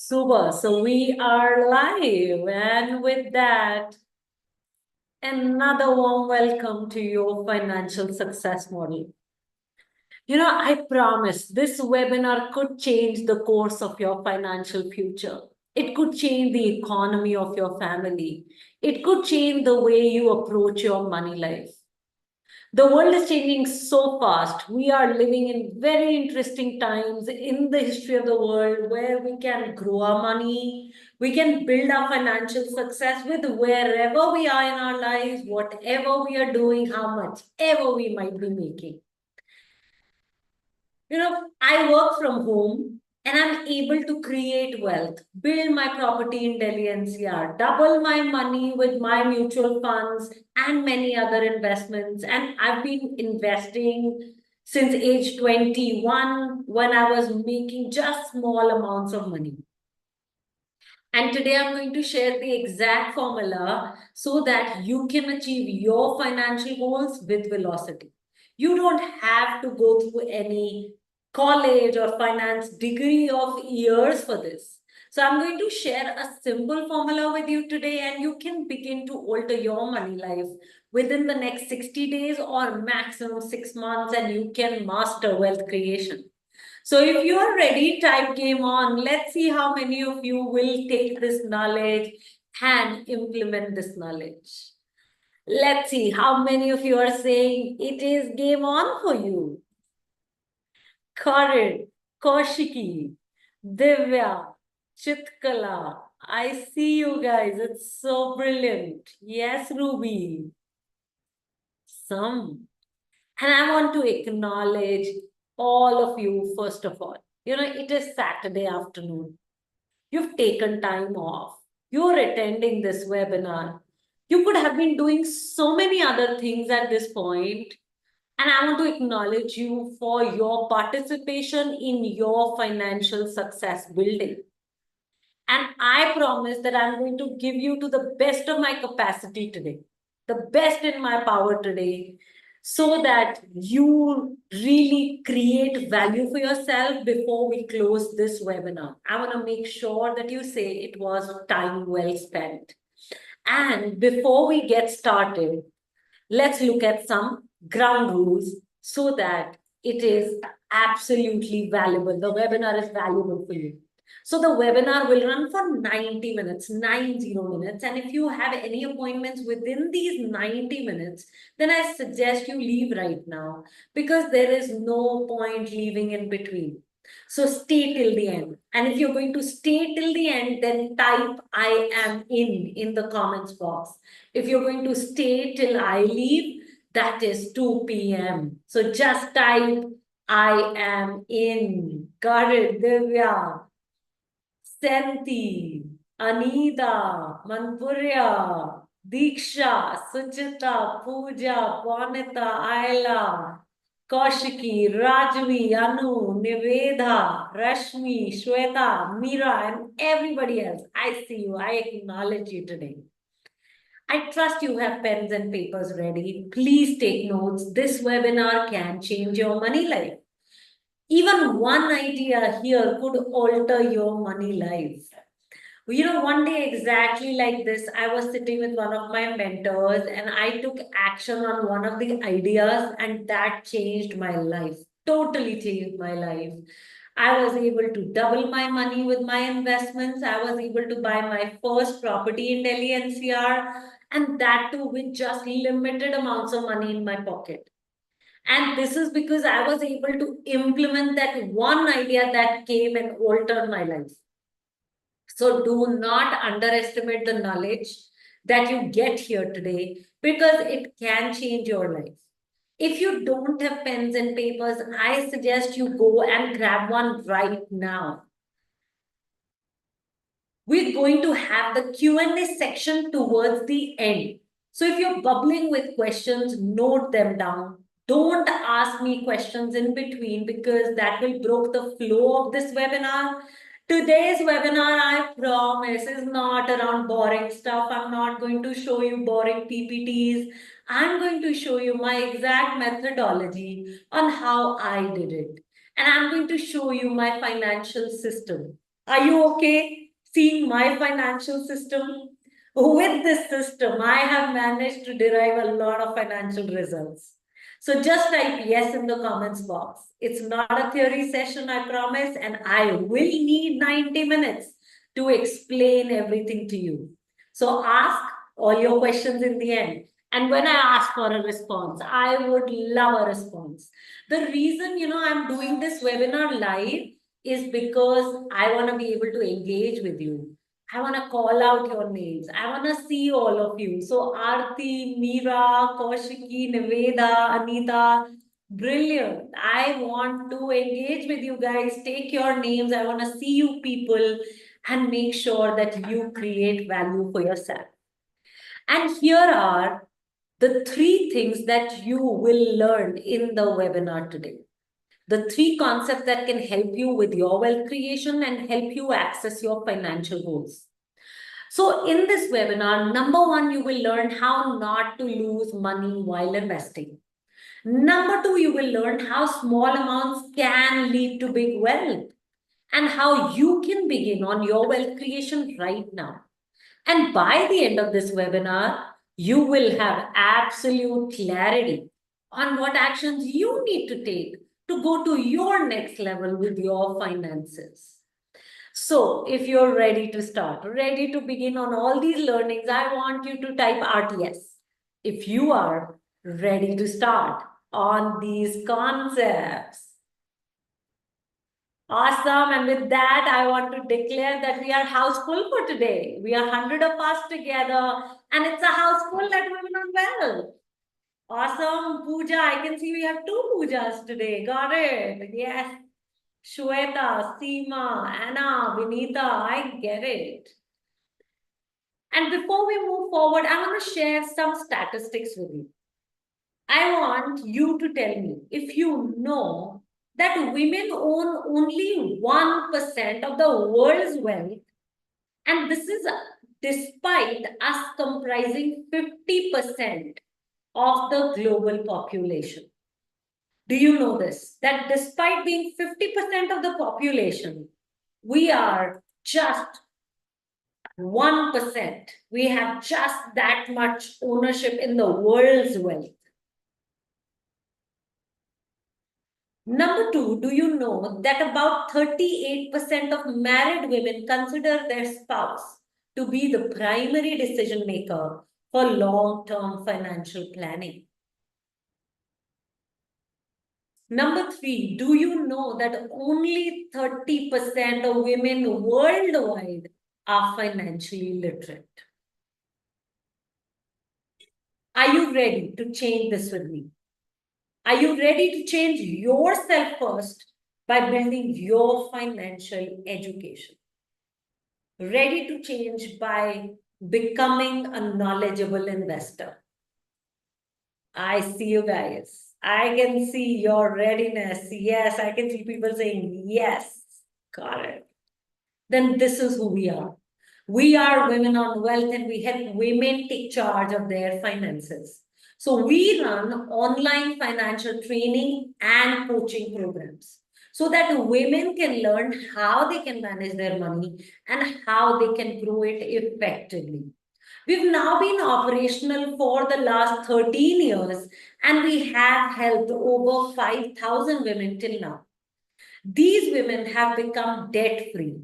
Super. So we are live. And with that, another warm welcome to your financial success model. I promise this webinar could change the course of your financial future. It could change the economy of your family. It could change the way you approach your money life. The world is changing so fast. We are living in very interesting times in the history of the world where we can grow our money, we can build our financial success with wherever we are in our lives, whatever we are doing, how much ever we might be making. I work from home and I'm able to create wealth, build my property in Delhi NCR, double my money with my mutual funds and many other investments. And I've been investing since age 21 when I was making just small amounts of money. And today I'm going to share the exact formula so that you can achieve your financial goals with velocity. You don't have to go through any college or finance degree of years for this. So I'm going to share a simple formula with you today, and you can begin to alter your money life within the next 60 days or maximum 6 months, and you can master wealth creation. So if you are ready, type game on. Let's see how many of you will take this knowledge and implement this knowledge. Let's see how many of you are saying it is game on for you. Karan, Kaushiki, Divya, Chitkala. I see you guys. It's so brilliant. Yes, Ruby. Some. And I want to acknowledge all of you, first of all. It is Saturday afternoon. You've taken time off. You're attending this webinar. You could have been doing so many other things at this point. And I want to acknowledge you for your participation in your financial success building. And I promise that I'm going to give you to the best of my capacity today, the best in my power today, so that you really create value for yourself before we close this webinar. I want to make sure that you say it was time well spent. And before we get started, let's look at some ground rules so that it is absolutely valuable. The webinar is valuable for you. So the webinar will run for 90 minutes, 90 minutes. And if you have any appointments within these 90 minutes, then I suggest you leave right now because there is no point leaving in between. So stay till the end. And if you're going to stay till the end, then type I am in the comments box. If you're going to stay till I leave, that is 2 p.m. So just type I am in. Got it, Divya. Senti, Anita, Manpurya, Diksha, Suchita, Pooja, Pwanita, Ayla, Kaushiki, Rajvi, Anu, Niveda, Rashmi, Shweta, Meera, and everybody else. I see you. I acknowledge you today. I trust you have pens and papers ready. Please take notes. This webinar can change your money life. Even one idea here could alter your money life. One day exactly like this, I was sitting with one of my mentors and I took action on one of the ideas, and that changed my life, totally changed my life. I was able to double my money with my investments. I was able to buy my first property in Delhi NCR, and that too with just limited amounts of money in my pocket. And this is because I was able to implement that one idea that came and altered my life. So do not underestimate the knowledge that you get here today because it can change your life. If you don't have pens and papers, I suggest you go and grab one right now. We're going to have the Q&A section towards the end. So if you're bubbling with questions, note them down. Don't ask me questions in between because that will break the flow of this webinar. Today's webinar, I promise, is not around boring stuff. I'm not going to show you boring PPTs. I'm going to show you my exact methodology on how I did it. And I'm going to show you my financial system. Are you okay seeing my financial system? With this system, I have managed to derive a lot of financial results. So just type yes in the comments box. It's not a theory session, I promise, and I will need 90 minutes to explain everything to you. So ask all your questions in the end. And when I ask for a response, I would love a response. The reason, I'm doing this webinar live is because I want to be able to engage with you. I want to call out your names. I want to see all of you. So Aarti, Meera, Kaushiki, Niveda, Anita, brilliant. I want to engage with you guys. Take your names. I want to see you people and make sure that you create value for yourself. And here are the three things that you will learn in the webinar today. The three concepts that can help you with your wealth creation and help you access your financial goals. So in this webinar, number one, you will learn how not to lose money while investing. Number two, you will learn how small amounts can lead to big wealth and how you can begin on your wealth creation right now. And by the end of this webinar, you will have absolute clarity on what actions you need to take to go to your next level with your finances. So, if you're ready to start, ready to begin on all these learnings, I want you to type RTS. If you are ready to start on these concepts. Awesome. And with that, I want to declare that we are house full for today. We are 100 of us together, and it's a house full that Women on Well. Awesome. Pooja, I can see we have two Poojas today. Got it. Yes. Shweta, Seema, Anna, Vinita, I get it. And before we move forward, I want to share some statistics with you. I want you to tell me if you know that women own only 1% of the world's wealth, and this is despite us comprising 50% of the global population. Do you know this? That despite being 50% of the population, we are just 1%. We have just that much ownership in the world's wealth. Number two, do you know that about 38% of married women consider their spouse to be the primary decision maker for long-term financial planning? Number three, do you know that only 30% of women worldwide are financially literate? Are you ready to change this with me? Are you ready to change yourself first by building your financial education? Ready to change by becoming a knowledgeable investor? I see you guys. I can see your readiness. Yes, I can see people saying, yes, got it. Then this is who we are. We are Women on Wealth, and we help women take charge of their finances. So we run online financial training and coaching programs so that women can learn how they can manage their money and how they can grow it effectively. We've now been operational for the last 13 years, and we have helped over 5,000 women till now. These women have become debt free.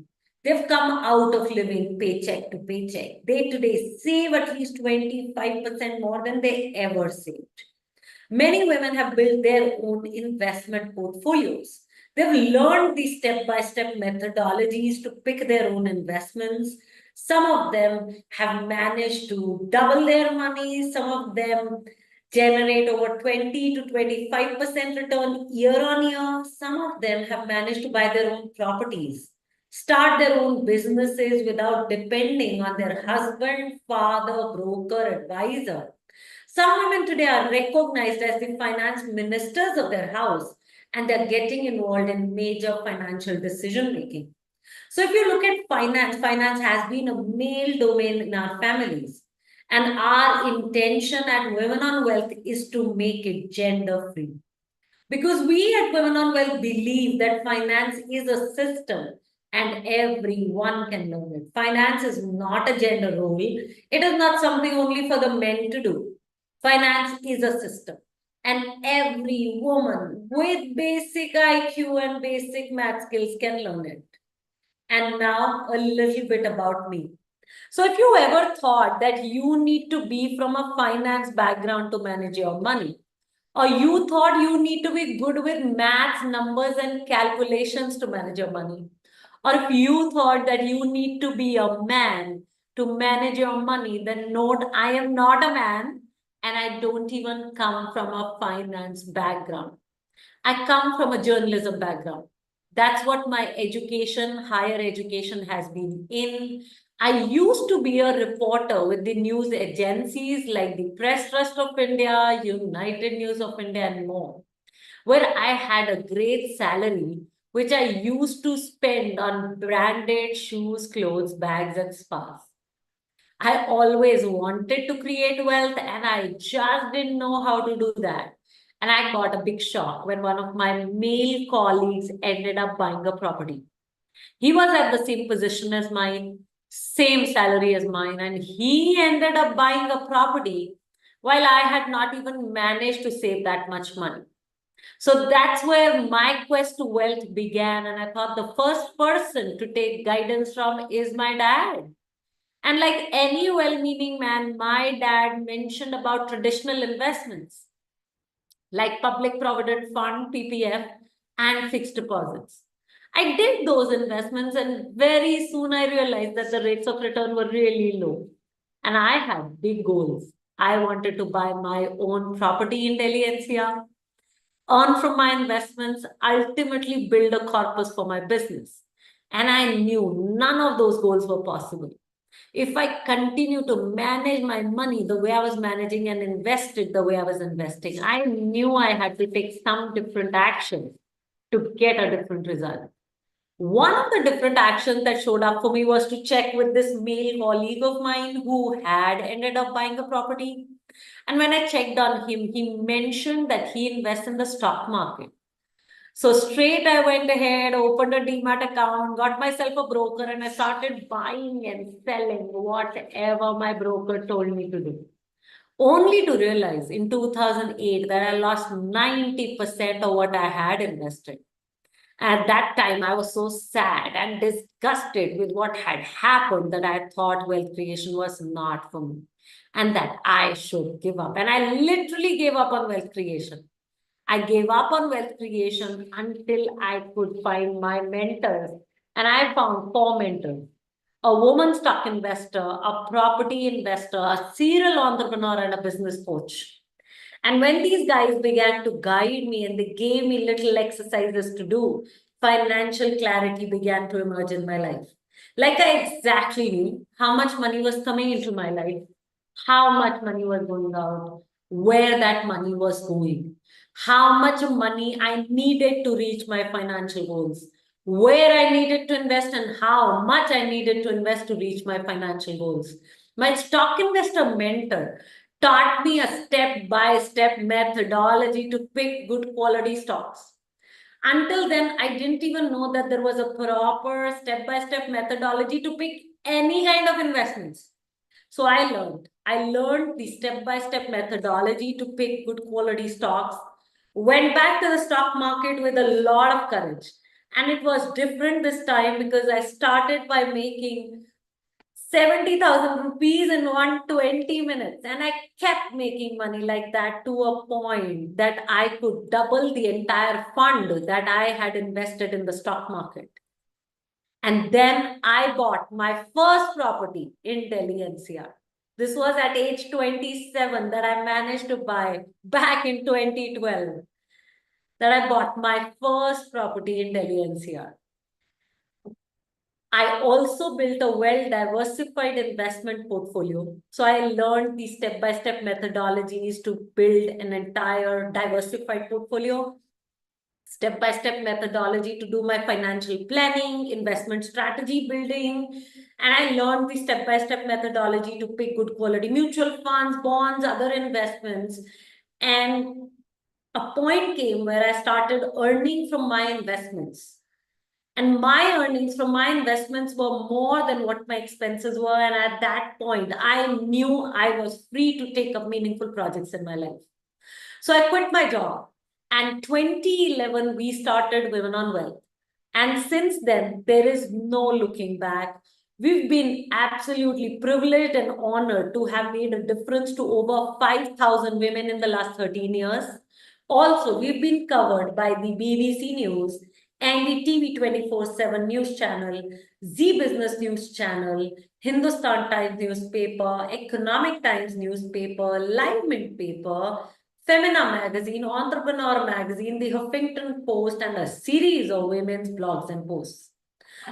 They've come out of living paycheck to paycheck. They today save at least 25% more than they ever saved. Many women have built their own investment portfolios. They've learned these step-by-step methodologies to pick their own investments. Some of them have managed to double their money. Some of them generate over 20 to 25% return year on year. Some of them have managed to buy their own properties, start their own businesses without depending on their husband, father, broker, advisor. Some women today are recognized as the finance ministers of their house, and they're getting involved in major financial decision making. So if you look at finance, finance has been a male domain in our families. And our intention at Women on Wealth is to make it gender free. Because we at Women on Wealth believe that finance is a system and everyone can learn it. Finance is not a gender role. It is not something only for the men to do. Finance is a system. And every woman with basic IQ and basic math skills can learn it. And now a little bit about me. So if you ever thought that you need to be from a finance background to manage your money, or you thought you need to be good with maths, numbers, and calculations to manage your money, or if you thought that you need to be a man to manage your money, then note I am not a man and I don't even come from a finance background. I come from a journalism background. That's what my education, higher education has been in. I used to be a reporter with the news agencies like the Press Trust of India, United News of India, and more, where I had a great salary, which I used to spend on branded shoes, clothes, bags, and spas. I always wanted to create wealth and I just didn't know how to do that. And I got a big shock when one of my male colleagues ended up buying a property. He was at the same position as mine, same salary as mine, and he ended up buying a property while I had not even managed to save that much money. So that's where my quest to wealth began. And I thought the first person to take guidance from is my dad. And like any well-meaning man, my dad mentioned about traditional investments like public provident fund, PPF, and fixed deposits. I did those investments, and very soon I realized that the rates of return were really low. And I had big goals. I wanted to buy my own property in Delhi NCR, earn from my investments, ultimately build a corpus for my business. And I knew none of those goals were possible if I continue to manage my money the way I was managing and invest it the way I was investing. I knew I had to take some different actions to get a different result. One of the different actions that showed up for me was to check with this male colleague of mine who had ended up buying a property. And when I checked on him, he mentioned that he invests in the stock market. So straight I went ahead, opened a Demat account, got myself a broker, and I started buying and selling whatever my broker told me to do. Only to realize in 2008 that I lost 90% of what I had invested. At that time, I was so sad and disgusted with what had happened that I thought wealth creation was not for me and that I should give up. And I literally gave up on wealth creation. I gave up on wealth creation until I could find my mentors. And I found four mentors: a woman stock investor, a property investor, a serial entrepreneur, and a business coach. And when these guys began to guide me and they gave me little exercises to do, financial clarity began to emerge in my life. Like I exactly knew how much money was coming into my life, how much money was going out, where that money was going, how much money I needed to reach my financial goals, where I needed to invest, and how much I needed to invest to reach my financial goals. My stock investor mentor taught me a step-by-step methodology to pick good quality stocks. Until then, I didn't even know that there was a proper step-by-step methodology to pick any kind of investments. So I learned the step-by-step methodology to pick good quality stocks, went back to the stock market with a lot of courage. And it was different this time because I started by making 70,000 rupees in 120 minutes. And I kept making money like that to a point that I could double the entire fund that I had invested in the stock market. And then I bought my first property in Delhi NCR. This was at age 27 that I managed to buy back in 2012, that I bought my first property in Delhi NCR. I also built a well-diversified investment portfolio. So I learned the step-by-step methodologies to build an entire diversified portfolio, step-by-step methodology to do my financial planning, investment strategy building, and I learned the step-by-step methodology to pick good quality mutual funds, bonds, other investments. And a point came where I started earning from my investments. And my earnings from my investments were more than what my expenses were. And at that point, I knew I was free to take up meaningful projects in my life. So I quit my job. And 2011, we started Women on Wealth. And since then, there is no looking back. We've been absolutely privileged and honored to have made a difference to over 5,000 women in the last 13 years. Also, we've been covered by the BBC News and the TV 24/7 news channel, Zee Business News channel, Hindustan Times newspaper, Economic Times newspaper, Live Mint paper, Femina magazine, Entrepreneur magazine, the Huffington Post, and a series of women's blogs and posts.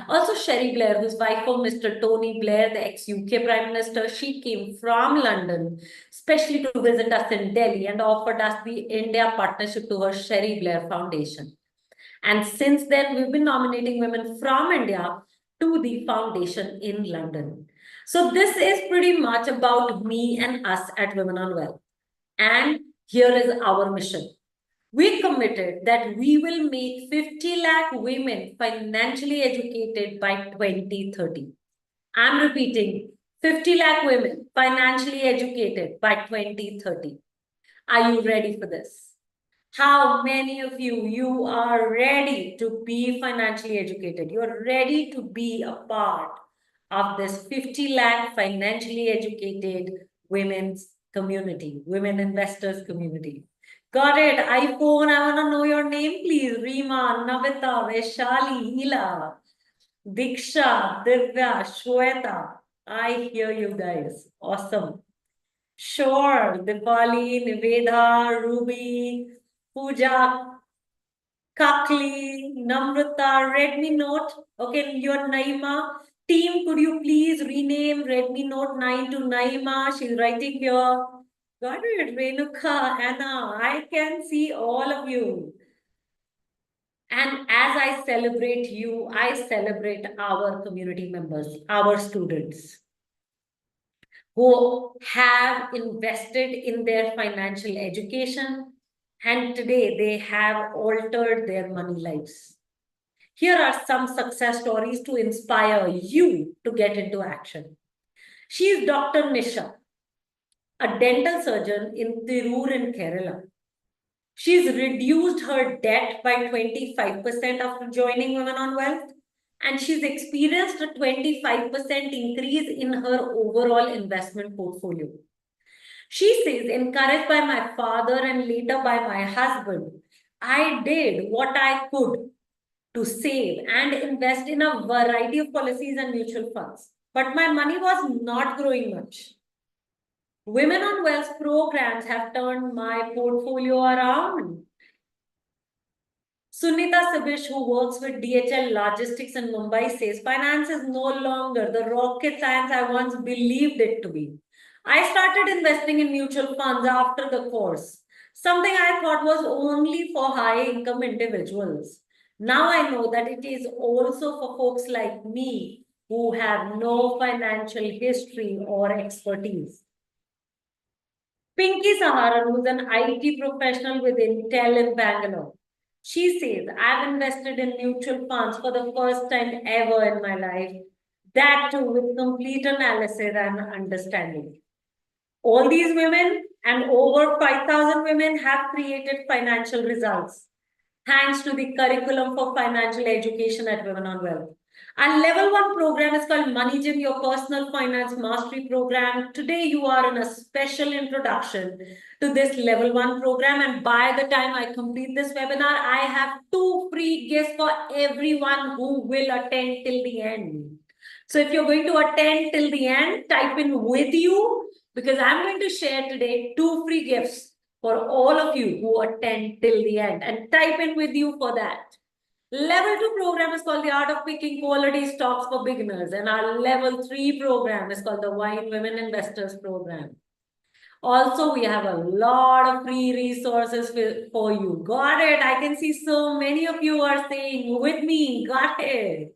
Also, Cherie Blair, who's wife of Mr. Tony Blair, the ex-UK Prime Minister, she came from London, especially to visit us in Delhi and offered us the India partnership to her Cherie Blair Foundation. And since then, we've been nominating women from India to the foundation in London. So this is pretty much about me and us at Women on Wealth. And here is our mission. We committed that we will make 50 lakh women financially educated by 2030. I'm repeating, 50 lakh women financially educated by 2030. Are you ready for this? How many of you are ready to be financially educated? You're ready to be a part of this 50 lakh financially educated women's community, women investors community. Got it. iPhone, I want to know your name, please. Rima, Navita, Vaishali, Hila, Diksha, Divya, Shweta. I hear you guys. Awesome. Sure. Dipali, Niveda, Ruby, Pooja, Kakli, Namrata, Redmi Note. Okay, you're Naima. Team, could you please rename Redmi Note 9 to Naima? She's writing here. Got it, Renuka, Anna. I can see all of you. And as I celebrate you, I celebrate our community members, our students who have invested in their financial education, and today they have altered their money lives. Here are some success stories to inspire you to get into action. She is Dr. Nisha, a dental surgeon in Tirur in Kerala. She's reduced her debt by 25% after joining Women on Wealth, and she's experienced a 25% increase in her overall investment portfolio. She says, encouraged by my father and later by my husband, I did what I could to save and invest in a variety of policies and mutual funds. But my money was not growing much. Women on Wealth programs have turned my portfolio around. Sunita Sabish, who works with DHL Logistics in Mumbai, says finance is no longer the rocket science I once believed it to be. I started investing in mutual funds after the course, something I thought was only for high income individuals. Now I know that it is also for folks like me who have no financial history or expertise. Pinky Saharan, who's an IT professional with Intel in Bangalore, she says, I've invested in mutual funds for the first time ever in my life, that too with complete analysis and understanding. All these women and over 5,000 women have created financial results thanks to the curriculum for financial education at Women on Wealth. Our level 1 program is called Money Gym, your personal finance mastery program. Today, you are in a special introduction to this level 1 program. And by the time I complete this webinar, I have 2 free gifts for everyone who will attend till the end. So if you're going to attend till the end, type in with you, because I'm going to share today 2 free gifts for all of you who attend till the end, and type in with you for that. Level 2 program is called the Art of Picking Quality Stocks for Beginners, and our level 3 program is called the Wine Women Investors program. Also, we have a lot of free resources for you. Got it? I can see so many of you are saying with me, got it.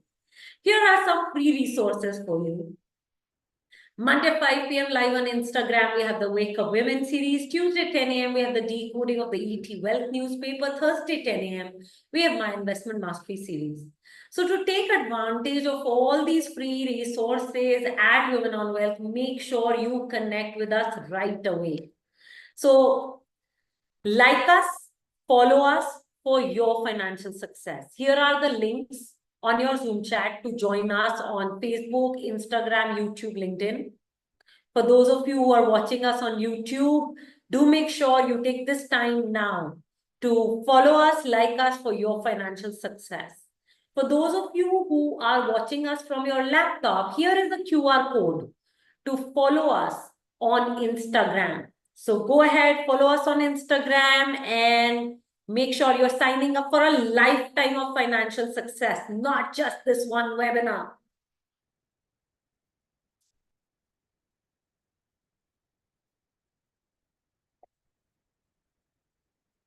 Here are some free resources for you. Monday 5 p.m. live on Instagram, we have the Wake Up Women series. Tuesday 10 a.m. we have the decoding of the ET Wealth newspaper. Thursday 10 a.m. we have my Investment Mastery series. So to take advantage of all these free resources at Women on Wealth, make sure you connect with us right away. So like us, follow us for your financial success. Here are the links on your Zoom chat to join us on Facebook, Instagram, YouTube, LinkedIn. For those of you who are watching us on YouTube, do make sure you take this time now to follow us, like us for your financial success. For those of you who are watching us from your laptop, here is the QR code to follow us on Instagram. So go ahead, follow us on Instagram and make sure you're signing up for a lifetime of financial success, not just this one webinar.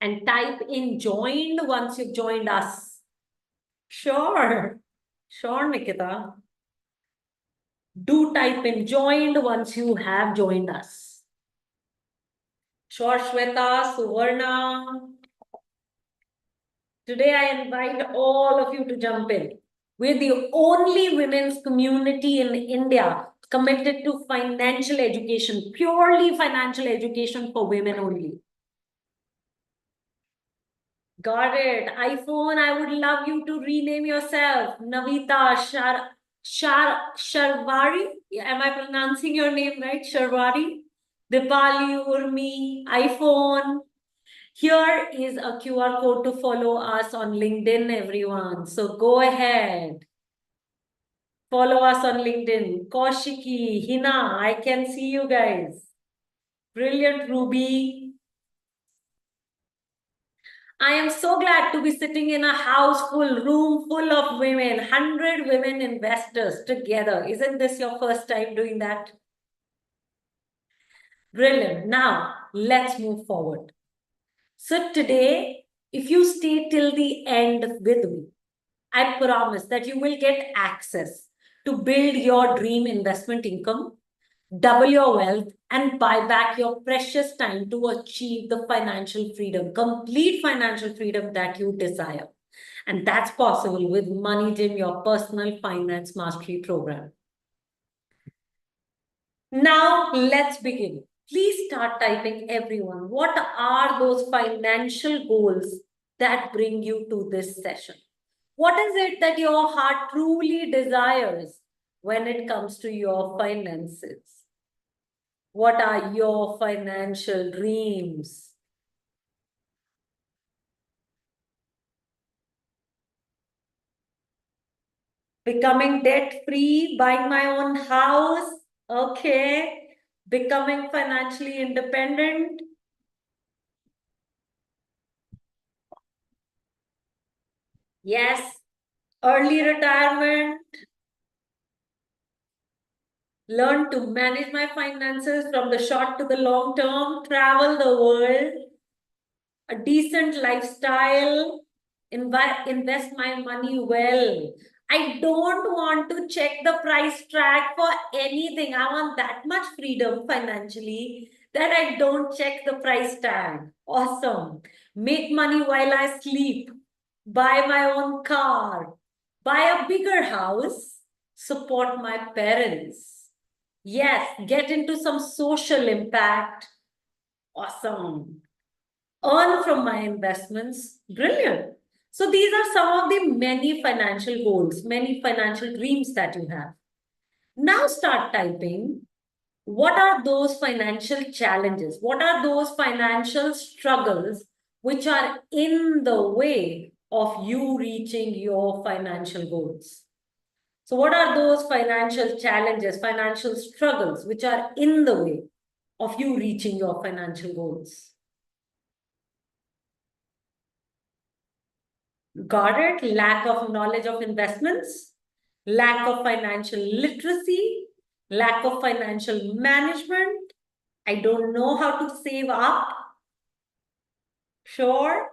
And type in joined once you've joined us. Sure, Nikita. Do type in joined once you have joined us. Sure, Shweta, Suvarna. Today I invite all of you to jump in. We're the only women's community in India committed to financial education, purely financial education for women only. Got it. iPhone, I would love you to rename yourself. Navita Sharvari. Am I pronouncing your name right? Sharvari. Dipali Urmi. iPhone. Here is a QR code to follow us on LinkedIn, everyone. So go ahead. Follow us on LinkedIn. Kaushiki, Hina, I can see you guys. Brilliant, Ruby. I am so glad to be sitting in a house full, room full of women, 100 women investors together. Isn't this your first time doing that? Brilliant. Now, let's move forward. So today, if you stay till the end with me, I promise that you will get access to build your dream investment income, double your wealth, and buy back your precious time to achieve the financial freedom, complete financial freedom that you desire. And that's possible with Money Gym, your personal finance mastery program. Now, let's begin. Please start typing, everyone. What are those financial goals that bring you to this session? What is it that your heart truly desires when it comes to your finances? What are your financial dreams? Becoming debt-free, buying my own house, okay. Becoming financially independent. Yes. Early retirement. Learn to manage my finances from the short to the long term, travel the world, a decent lifestyle, invest my money well. I don't want to check the price track for anything. I want that much freedom financially that I don't check the price tag. Awesome. Make money while I sleep. Buy my own car. Buy a bigger house. Support my parents. Yes, get into some social impact. Awesome. Earn from my investments. Brilliant. So these are some of the many financial goals, many financial dreams that you have. Now start typing. What are those financial challenges? What are those financial struggles which are in the way of you reaching your financial goals? So what are those financial challenges, financial struggles which are in the way of you reaching your financial goals? Got it? Lack of knowledge of investments, lack of financial literacy, lack of financial management. I don't know how to save up. Sure.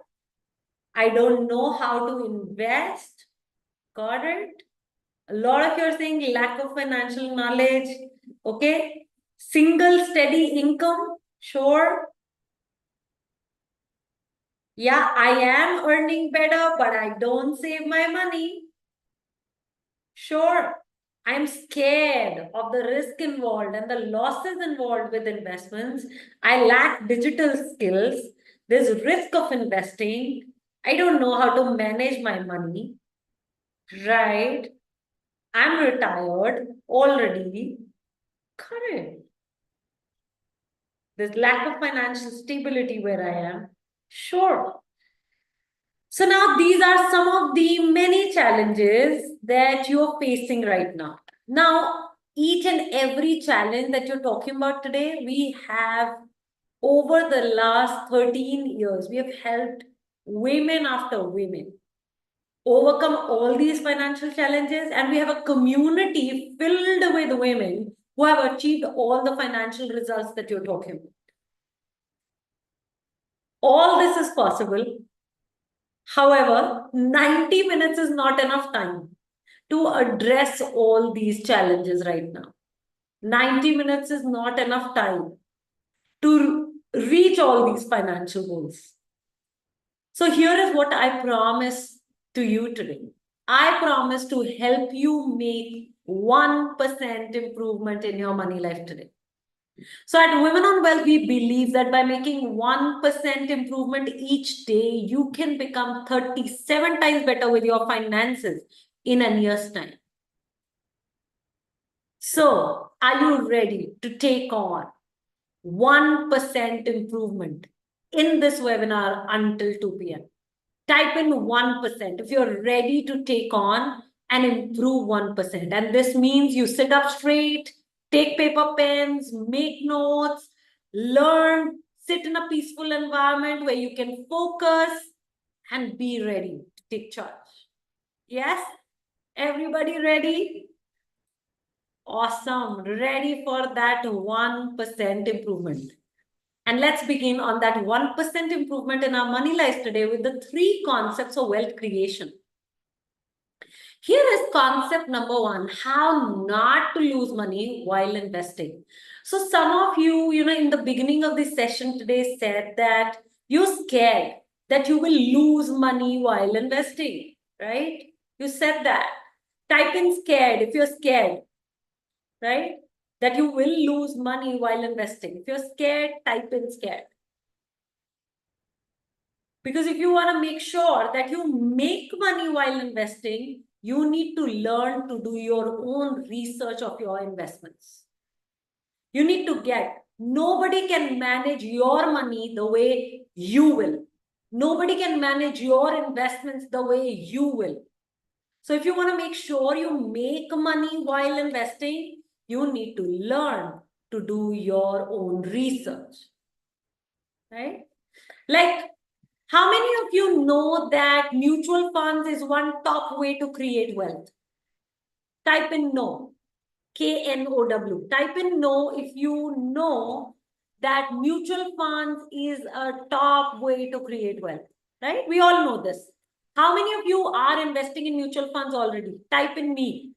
I don't know how to invest. Got it? A lot of you are saying lack of financial knowledge. Okay. Single steady income. Sure. Yeah, I am earning better, but I don't save my money. Sure, I'm scared of the risk involved and the losses involved with investments. I lack digital skills. There's risk of investing. I don't know how to manage my money. Right. I'm retired already. Correct. There's lack of financial stability where I am. Sure. So now these are some of the many challenges that you're facing right now. Now, each and every challenge that you're talking about today, we have over the last 13 years, we have helped women after women overcome all these financial challenges, and we have a community filled with women who have achieved all the financial results that you're talking about. All this is possible. However, 90 minutes is not enough time to address all these challenges right now. 90 minutes is not enough time to reach all these financial goals. So here is what I promise to you today. I promise to help you make 1% improvement in your money life today. So at Women on Wealth, we believe that by making 1% improvement each day, you can become 37 times better with your finances in a year's time. So are you ready to take on 1% improvement in this webinar until 2 p.m.? Type in 1% if you're ready to take on and improve 1%. And this means you sit up straight, take paper pens, make notes, learn, sit in a peaceful environment where you can focus and be ready to take charge. Yes? Everybody ready? Awesome. Ready for that 1% improvement. And let's begin on that 1% improvement in our money life today with the 3 concepts of wealth creation. Here is concept number 1, how not to lose money while investing. So some of you, in the beginning of this session today said that you're scared that you will lose money while investing, right? You said that. Type in scared if you're scared, right? That you will lose money while investing. If you're scared, type in scared. Because if you want to make sure that you make money while investing, you need to learn to do your own research of your investments. You need to nobody can manage your money the way you will. Nobody can manage your investments the way you will. So if you want to make sure you make money while investing, you need to learn to do your own research, right? Like, how many of you know that mutual funds is one top way to create wealth? Type in no, K-N-O-W. Type in no if you know that mutual funds is a top way to create wealth, right? We all know this. How many of you are investing in mutual funds already? Type in me.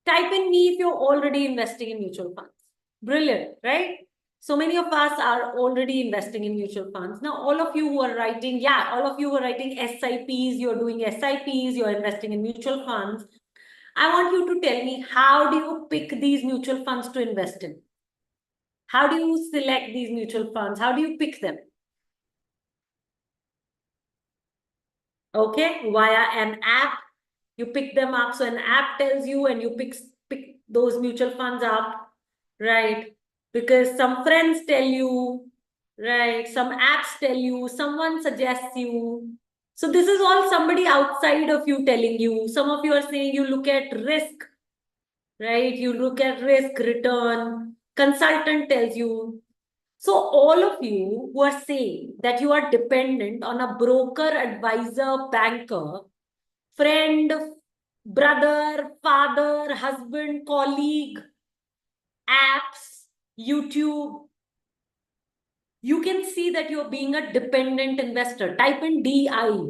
Type in me if you're already investing in mutual funds. Brilliant, right? So many of us are already investing in mutual funds. Now, all of you who are writing, all of you who are writing SIPs, you're doing SIPs, you're investing in mutual funds. I want you to tell me, how do you pick these mutual funds to invest in? How do you select these mutual funds? How do you pick them? Okay, via an app, you pick them up. So an app tells you and you pick those mutual funds up, right? Because some friends tell you, right? Some apps tell you, someone suggests you. So this is all somebody outside of you telling you. Some of you are saying you look at risk, right? You look at risk, return, consultant tells you. So all of you who are saying that you are dependent on a broker, advisor, banker, friend, brother, father, husband, colleague, apps, YouTube, you can see that you're being a dependent investor. Type in DI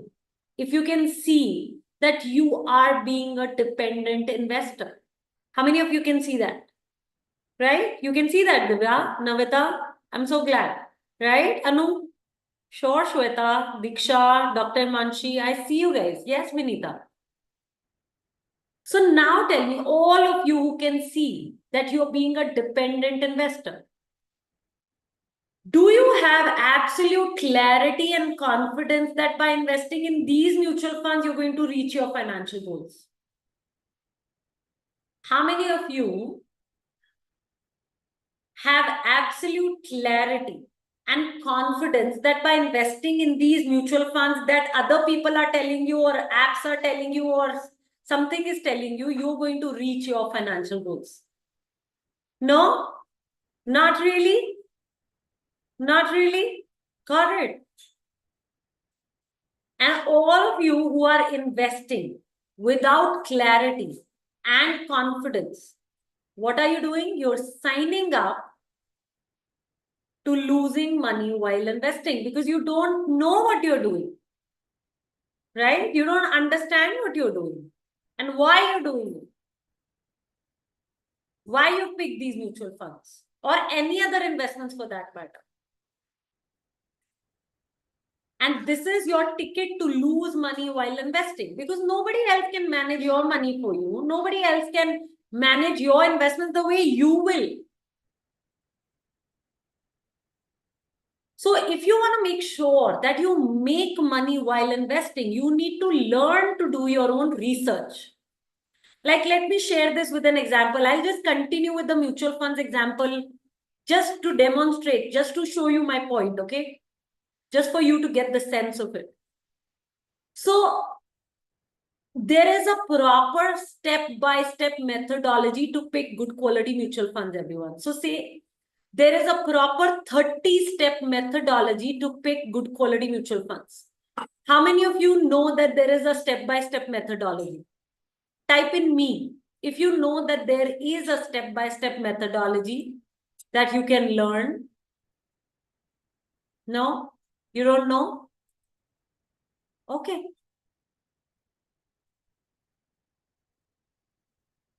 if you can see that you are being a dependent investor. How many of you can see that? Right? You can see that, Divya, Navita. I'm so glad. Right, Anu? Sure, Shweta, Diksha, Dr. Manshi. I see you guys. Yes, Vinita. So now tell me, all of you who can see that you're being a dependent investor, do you have absolute clarity and confidence that by investing in these mutual funds, you're going to reach your financial goals? How many of you have absolute clarity and confidence that by investing in these mutual funds that other people are telling you or apps are telling you or something is telling you, you're going to reach your financial goals? No, not really. Not really. Got it. And all of you who are investing without clarity and confidence, what are you doing? You're signing up to losing money while investing because you don't know what you're doing, right? You don't understand what you're doing and why you're doing it, why you pick these mutual funds or any other investments for that matter. And this is your ticket to lose money while investing because nobody else can manage your money for you. Nobody else can manage your investments the way you will. So if you want to make sure that you make money while investing, you need to learn to do your own research. Like, let me share this with an example. I'll just continue with the mutual funds example just to demonstrate, just to show you my point, okay? Just for you to get the sense of it. So there is a proper step-by-step methodology to pick good quality mutual funds, everyone. So say there is a proper 30-step methodology to pick good quality mutual funds. How many of you know that there is a step-by-step methodology? Type in me if you know that there is a step-by-step methodology that you can learn. No? You don't know? Okay.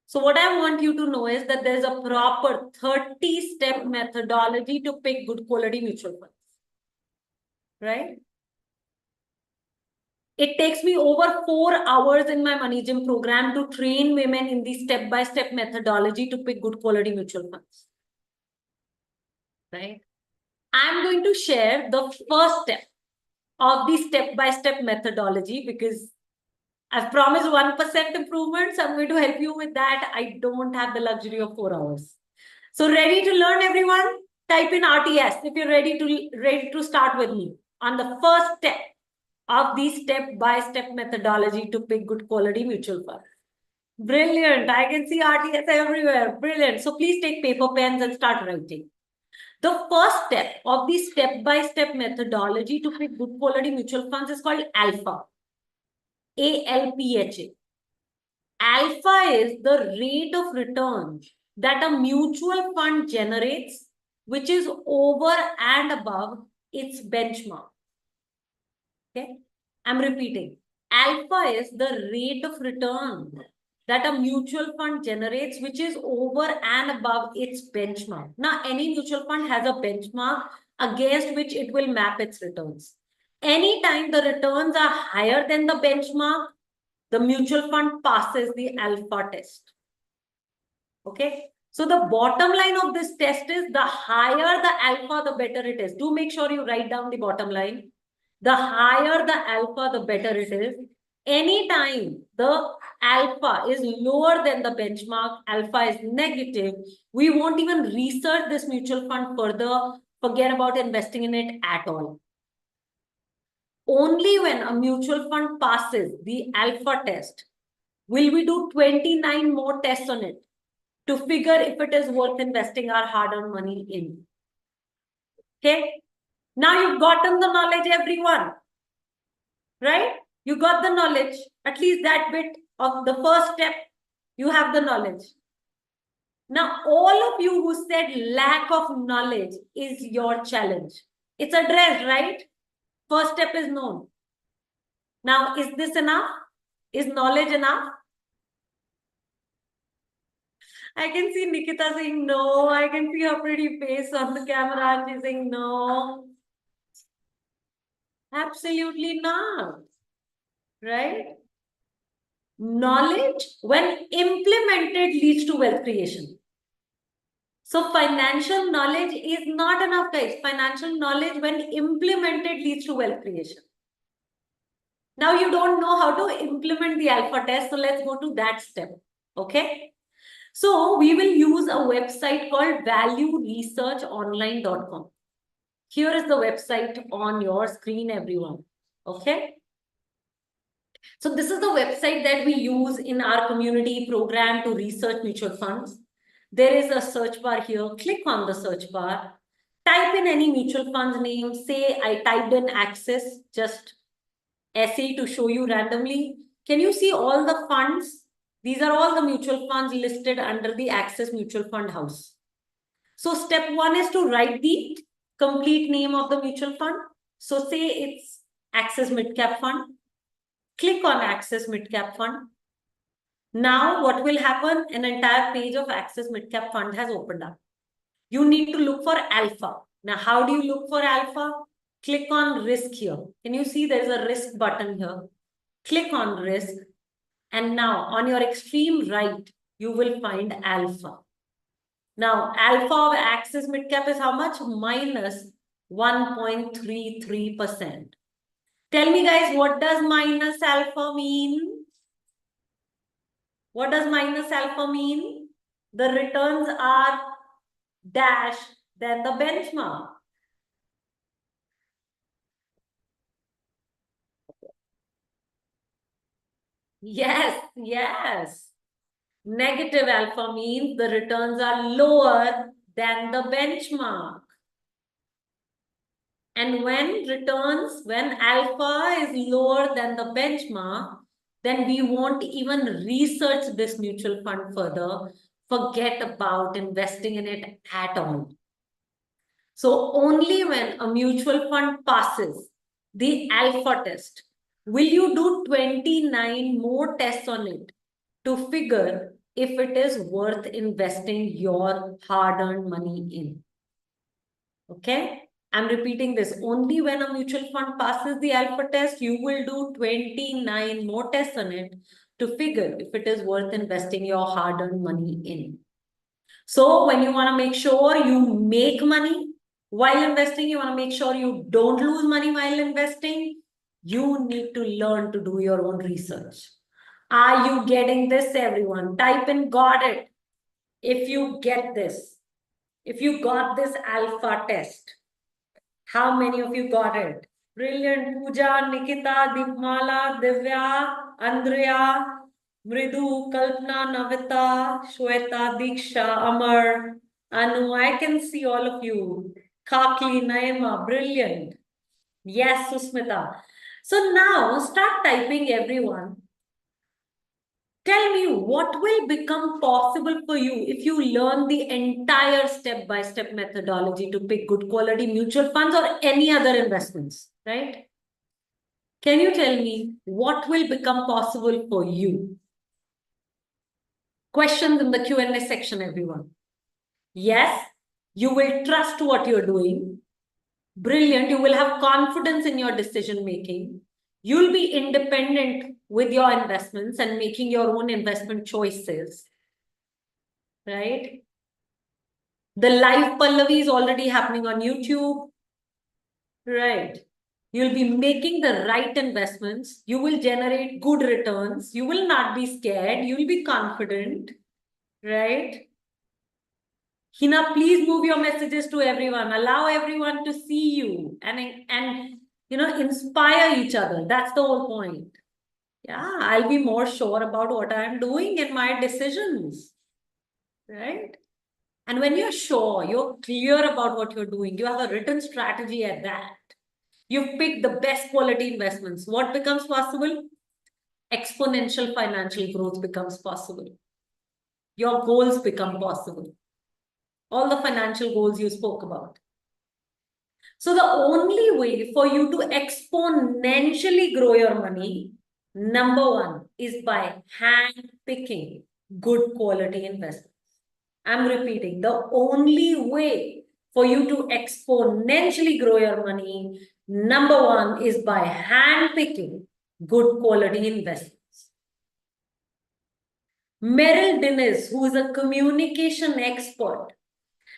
So what I want you to know is that there's a proper 30-step methodology to pick good quality mutual funds, right? It takes me over 4 hours in my Money Gym program to train women in the step-by-step methodology to pick good quality mutual funds, right? I'm going to share the first step of the step-by-step methodology because I've promised 1% improvement, so I'm going to help you with that. I don't have the luxury of 4 hours. So ready to learn, everyone? Type in RTS if you're ready to start with me on the first step of the step-by-step methodology to pick good quality mutual fund. Brilliant. I can see RTS everywhere. Brilliant. So please take paper pens and start writing. The first step of the step-by-step methodology to pick good quality mutual funds is called alpha. ALPHA. Alpha is the rate of return that a mutual fund generates, which is over and above its benchmark. Okay, I'm repeating. Alpha is the rate of return that a mutual fund generates, which is over and above its benchmark. Now, any mutual fund has a benchmark against which it will map its returns. Anytime the returns are higher than the benchmark, the mutual fund passes the alpha test. Okay. So the bottom line of this test is the higher the alpha, the better it is. Do make sure you write down the bottom line. The higher the alpha, the better it is. Anytime the alpha is lower than the benchmark, alpha is negative, we won't even research this mutual fund further, forget about investing in it at all. Only when a mutual fund passes the alpha test will we do 29 more tests on it to figure if it is worth investing our hard-earned money in. Okay? Now you've gotten the knowledge, everyone. Right? You got the knowledge. At least that bit of the first step, you have the knowledge. Now, all of you who said lack of knowledge is your challenge. It's addressed, right? First step is known. Now, is this enough? Is knowledge enough? I can see Nikita saying no. I can see her pretty face on the camera and she's saying no. Absolutely not. Right? Knowledge, when implemented, leads to wealth creation. So financial knowledge is not enough, guys. Financial knowledge, when implemented, leads to wealth creation. Now you don't know how to implement the alpha test, so let's go to that step. Okay. So we will use a website called valueresearchonline.com. Here is the website on your screen, everyone. Okay. So this is the website that we use in our community program to research mutual funds. There is a search bar here. Click on the search bar. Type in any mutual funds name. Say I typed in Axis, just SE to show you randomly. Can you see all the funds? These are all the mutual funds listed under the Axis Mutual Fund House. So step one is to write the complete name of the mutual fund. So say it's Axis Midcap Fund. Click on Axis Midcap Fund. Now what will happen? An entire page of Axis Midcap Fund has opened up. You need to look for alpha. Now, how do you look for alpha? Click on risk here. Can you see there's a risk button here? Click on risk. And now on your extreme right, you will find alpha. Now, alpha of Axis Midcap is how much? Minus 1.33%. Tell me, guys, what does minus alpha mean? What does minus alpha mean? The returns are dash than the benchmark. Yes, yes. Negative alpha means the returns are lower than the benchmark. And when alpha is lower than the benchmark, then we won't even research this mutual fund further. Forget about investing in it at all. So only when a mutual fund passes the alpha test, will you do 29 more tests on it to figure if it is worth investing your hard-earned money in. Okay? I'm repeating this. Only when a mutual fund passes the alpha test, you will do 29 more tests on it to figure if it is worth investing your hard-earned money in. So when you want to make sure you make money while investing, you want to make sure you don't lose money while investing, you need to learn to do your own research. Are you getting this, everyone? Type in got it if you get this. If you got this alpha test. How many of you got it? Brilliant. Pooja, Nikita, Deepmala, Divya, Andrea, Mridu, Kalpana, Navita, Shweta, Diksha, Amar, Anu. I can see all of you. Kaki, Naima, brilliant. Yes, Susmita. So now start typing, everyone. Tell me what will become possible for you if you learn the entire step-by-step methodology to pick good quality mutual funds or any other investments, right? Can you tell me what will become possible for you? Questions in the Q&A section, everyone. Yes, you will trust what you're doing. Brilliant. You will have confidence in your decision-making. You'll be independent with your investments and making your own investment choices, right? The live Pallavi is already happening on YouTube, right? You'll be making the right investments. You will generate good returns. You will not be scared. You'll be confident, right? Hina, please move your messages to everyone. Allow everyone to see you and inspire each other. That's the whole point. Yeah, I'll be more sure about what I'm doing in my decisions, right? And when you're sure, you're clear about what you're doing, you have a written strategy at that. You've picked the best quality investments. What becomes possible? Exponential financial growth becomes possible. Your goals become possible. All the financial goals you spoke about. So the only way for you to exponentially grow your money, number one, is by hand picking good quality investments. I'm repeating, the only way for you to exponentially grow your money, number one, is by hand picking good quality investments. Meryl Dennis, who is a communication expert.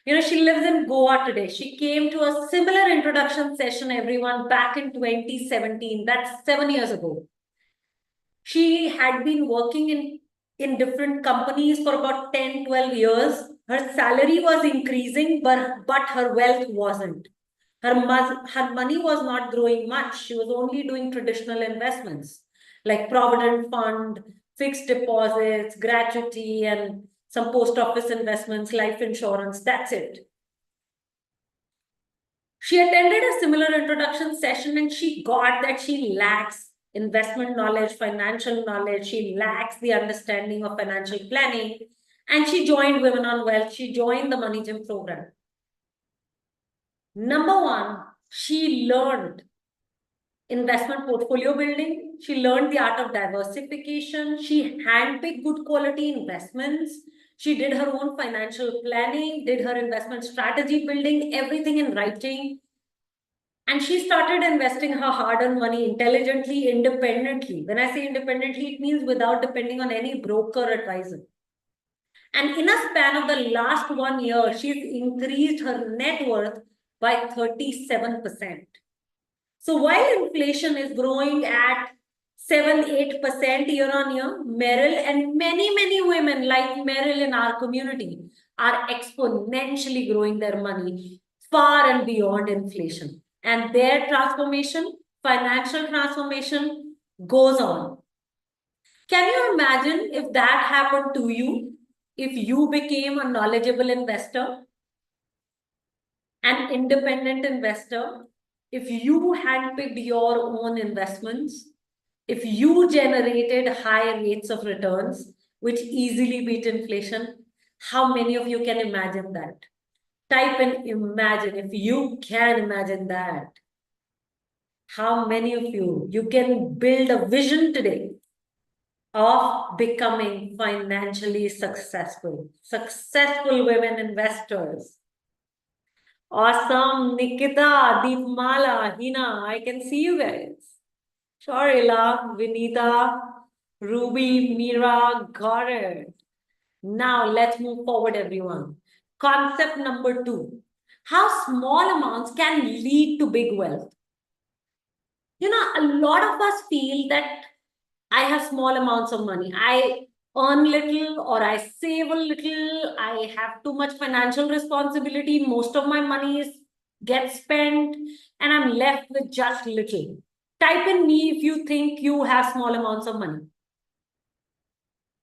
She lives in Goa today. She came to a similar introduction session, everyone, back in 2017. That's 7 years ago. She had been working in different companies for about 10, 12 years. Her salary was increasing, but her wealth wasn't. Her money was not growing much. She was only doing traditional investments like Provident Fund, fixed deposits, gratuity, and some post office investments, life insurance. That's it. She attended a similar introduction session and she got that she lacks investment knowledge, financial knowledge. She lacks the understanding of financial planning. And she joined Women on Wealth. She joined the Money Gym program. Number one, she learned investment portfolio building. She learned the art of diversification. She handpicked good quality investments. She did her own financial planning, did her investment strategy building, everything in writing. And she started investing her hard-earned money intelligently, independently. When I say independently, it means without depending on any broker advisor. And in a span of the last 1 year, she's increased her net worth by 37%. So while inflation is growing at 7-8% year on year, Meryl and many, many women like Meryl in our community are exponentially growing their money far and beyond inflation. And their transformation, financial transformation, goes on. Can you imagine if that happened to you? If you became a knowledgeable investor, an independent investor, if you handpicked your own investments, if you generated high rates of returns, which easily beat inflation, how many of you can imagine that? Type in imagine if you can imagine that. How many of you can build a vision today of becoming financially successful women investors? Awesome, Nikita, Deepmala, Hina, I can see you guys. Sharila, Vinita, Ruby, Mira, got it. Now let's move forward, everyone. Concept number 2. How small amounts can lead to big wealth. A lot of us feel that I have small amounts of money. I earn little or I save a little. I have too much financial responsibility. Most of my money gets spent and I'm left with just little. Type in me if you think you have small amounts of money.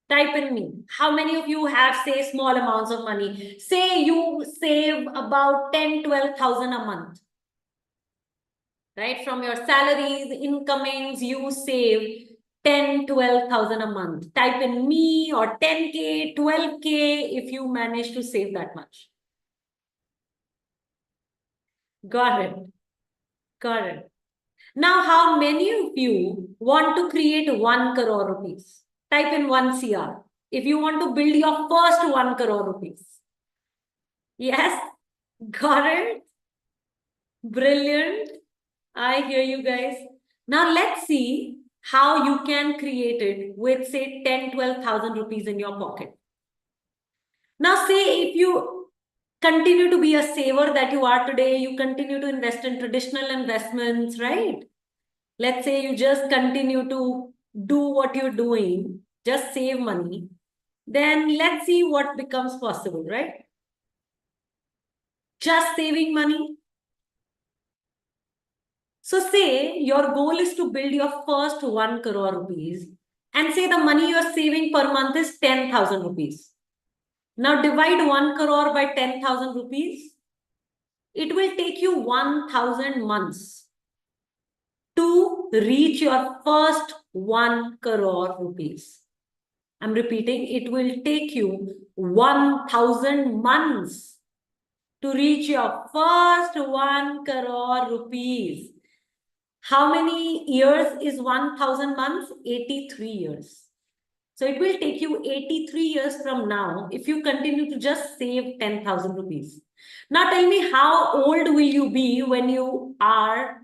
Type in me. How many of you have, say, small amounts of money? Say you save about 10, 12,000 a month. Right? From your salaries, incomings, you save 10, 12,000 a month. Type in me or 10K, 12K if you manage to save that much. Got it. Got it. Now, how many of you want to create 1 crore rupees? Type in 1 CR. If you want to build your first 1 crore rupees. Yes? Got it? Brilliant. I hear you guys. Now let's see how you can create it with say 10, 12,000 rupees in your pocket. Now say if you continue to be a saver that you are today, you continue to invest in traditional investments, right? Let's say you just continue to do what you're doing, just save money. Then let's see what becomes possible, right? Just saving money. So say your goal is to build your first 1 crore rupees and say the money you're saving per month is 10,000 rupees. Now divide 1 crore by 10,000 rupees. It will take you 1,000 months to reach your first 1 crore rupees. I'm repeating, it will take you 1,000 months to reach your first 1 crore rupees. How many years is 1,000 months? 83 years. So it will take you 83 years from now if you continue to just save 10,000 rupees. Now tell me, how old will you be when you are,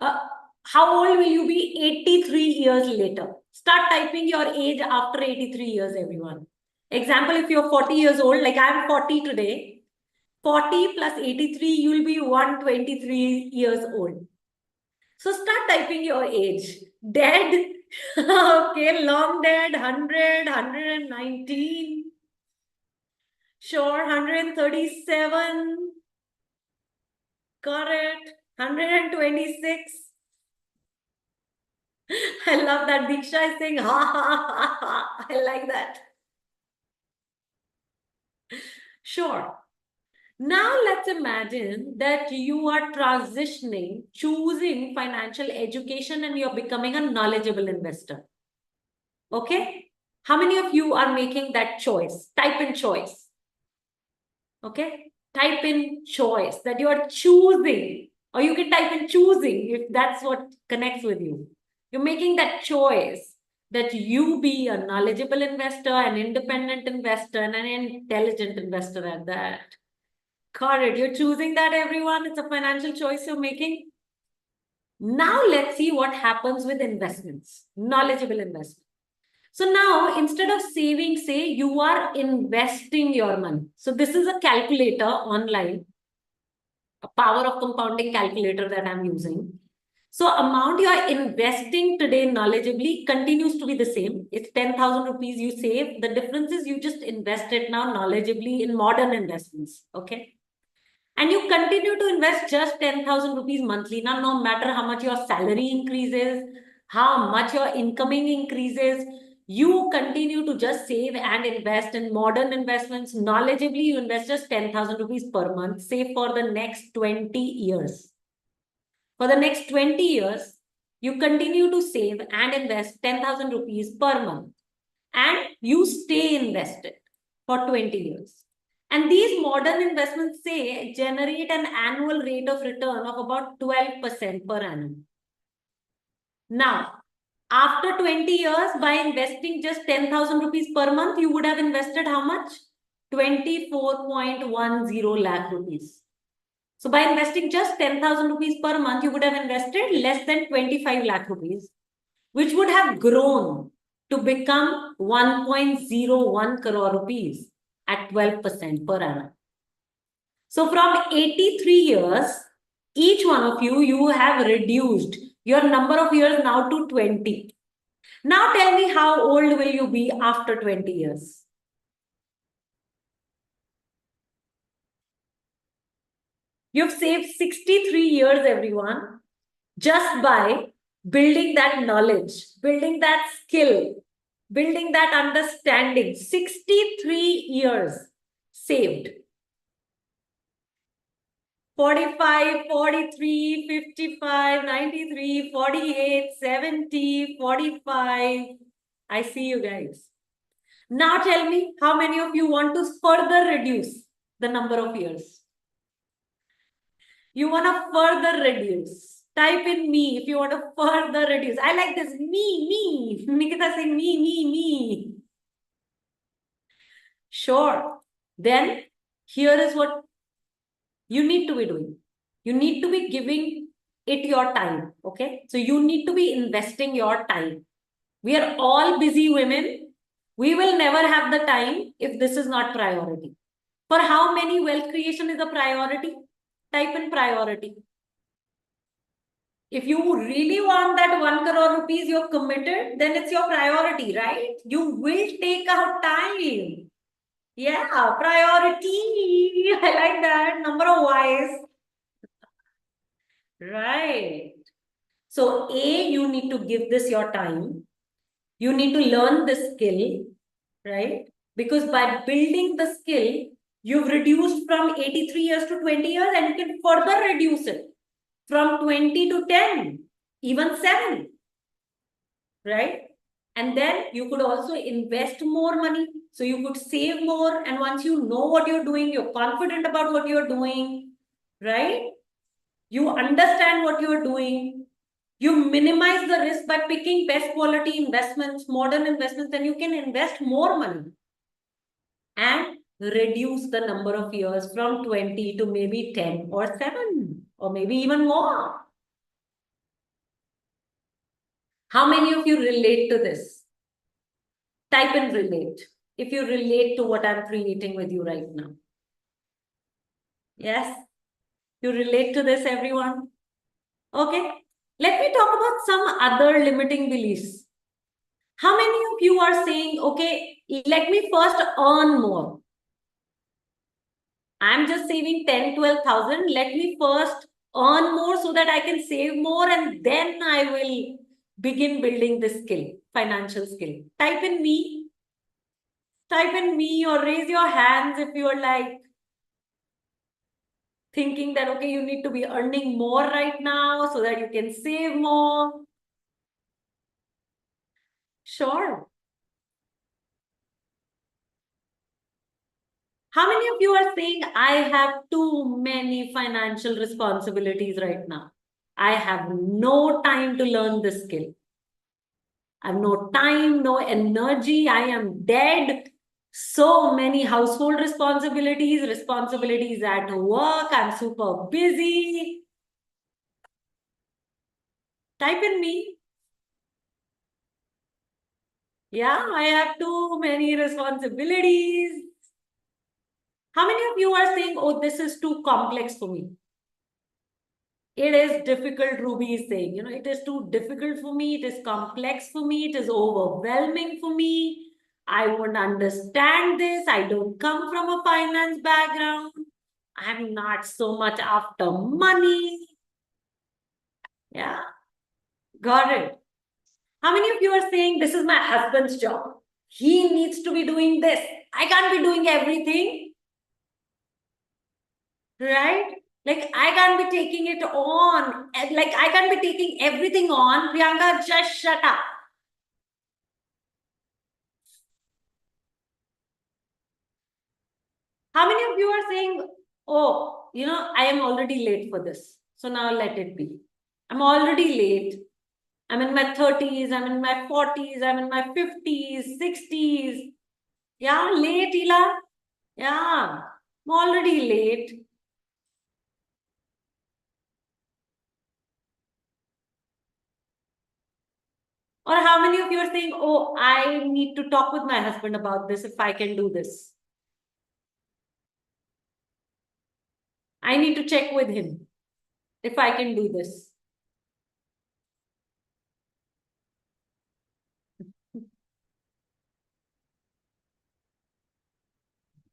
how old will you be 83 years later? Start typing your age after 83 years, everyone. Example, if you're 40 years old, like I'm 40 today, 40 plus 83, you'll be 123 years old. So start typing your age. Dead. Okay, long dead, 100, 119. Sure, 137. Correct. 126. I love that Diksha is saying, ha ha ha ha. I like that. Sure. Now let's imagine that you are transitioning, choosing financial education, and you're becoming a knowledgeable investor. Okay? How many of you are making that choice? Type in choice. Okay? Type in choice that you are choosing, or you can type in choosing if that's what connects with you. You're making that choice that you be a knowledgeable investor, an independent investor, and an intelligent investor at that. Correct. You're choosing that, everyone. It's a financial choice you're making. Now let's see what happens with investments, knowledgeable investment. So now instead of saving, say you are investing your money. So this is a calculator online, a power of compounding calculator that I'm using. So amount you are investing today knowledgeably continues to be the same. It's 10,000 rupees you save. The difference is you just invest it now knowledgeably in modern investments. Okay. And you continue to invest just 10,000 rupees monthly. Now, no matter how much your salary increases, how much your incoming increases, you continue to just save and invest in modern investments. Knowledgeably, you invest just 10,000 rupees per month, save for the next 20 years. For the next 20 years, you continue to save and invest 10,000 rupees per month. And you stay invested for 20 years. And these modern investments say generate an annual rate of return of about 12% per annum. Now, after 20 years, by investing just 10,000 rupees per month, you would have invested how much? 24.10 lakh rupees. So by investing just 10,000 rupees per month, you would have invested less than 25 lakh rupees, which would have grown to become 1.01 crore rupees at 12% per annum. So from 83 years, each one of you have reduced your number of years now to 20. Now tell me, how old will you be after 20 years? You've saved 63 years, everyone, just by building that knowledge, building that skill, building that understanding. 63 years saved. 45, 43, 55, 93, 48, 70, 45. I see you guys. Now tell me, how many of you want to further reduce the number of years? You want to further reduce. Type in me if you want to further reduce. I like this. Me. Nikita saying me. Sure. Then here is what you need to be doing. You need to be giving it your time. Okay. So you need to be investing your time. We are all busy women. We will never have the time if this is not priority. For how many wealth creation is a priority? Type in priority. If you really want that 1 crore rupees you're committed, then it's your priority, right? You will take out time. Yeah, priority. I like that. Number of whys. Right. So A, you need to give this your time. You need to learn the skill, right? Because by building the skill, you've reduced from 83 years to 20 years, and you can further reduce it from 20 to 10, even 7, right? And then you could also invest more money. So you could save more. And once you know what you're doing, you're confident about what you're doing, right? You understand what you're doing. You minimize the risk by picking best quality investments, modern investments, and you can invest more money and reduce the number of years from 20 to maybe 10 or 7 or maybe even more. How many of you relate to this? Type in relate. If you relate to what I'm creating with you right now. Yes? You relate to this, everyone? Okay. Let me talk about some other limiting beliefs. How many of you are saying, okay, let me first earn more? I'm just saving 10, 12,000. Let me first earn more so that I can save more and then I will begin building this skill, financial skill. Type in me. Type in me or raise your hands if you're like thinking that, okay, you need to be earning more right now so that you can save more. Sure. How many of you are saying, I have too many financial responsibilities right now? I have no time to learn this skill. I have no time, no energy. I am dead. So many household responsibilities, responsibilities at work. I'm super busy. Type in me. Yeah, I have too many responsibilities. How many of you are saying, oh, this is too complex for me? It is difficult, Ruby is saying. It is too difficult for me. It is complex for me. It is overwhelming for me. I won't understand this. I don't come from a finance background. I'm not so much after money. Yeah, got it. How many of you are saying, this is my husband's job? He needs to be doing this. I can't be doing everything. Right? Like, I can't be taking it on. Like, I can't be taking everything on. Priyanka, just shut up. How many of you are saying, oh, I am already late for this. So now let it be. I'm already late. I'm in my 30s, I'm in my 40s, I'm in my 50s, 60s. Yeah, late, Ila. Yeah, I'm already late. Or how many of you are saying, oh, I need to talk with my husband about this if I can do this? I need to check with him if I can do this.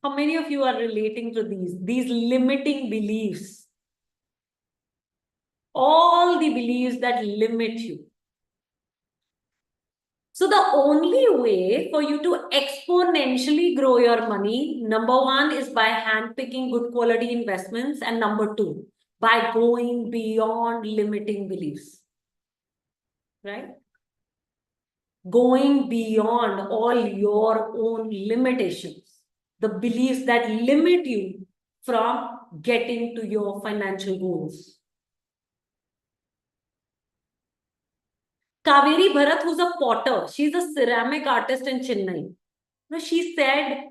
How many of you are relating to these limiting beliefs? All the beliefs that limit you. So the only way for you to exponentially grow your money, number one, is by handpicking good quality investments. And number two, by going beyond limiting beliefs. Right? Going beyond all your own limitations, the beliefs that limit you from getting to your financial goals. Kaveri Bharat, who's a potter, she's a ceramic artist in Chennai. She said,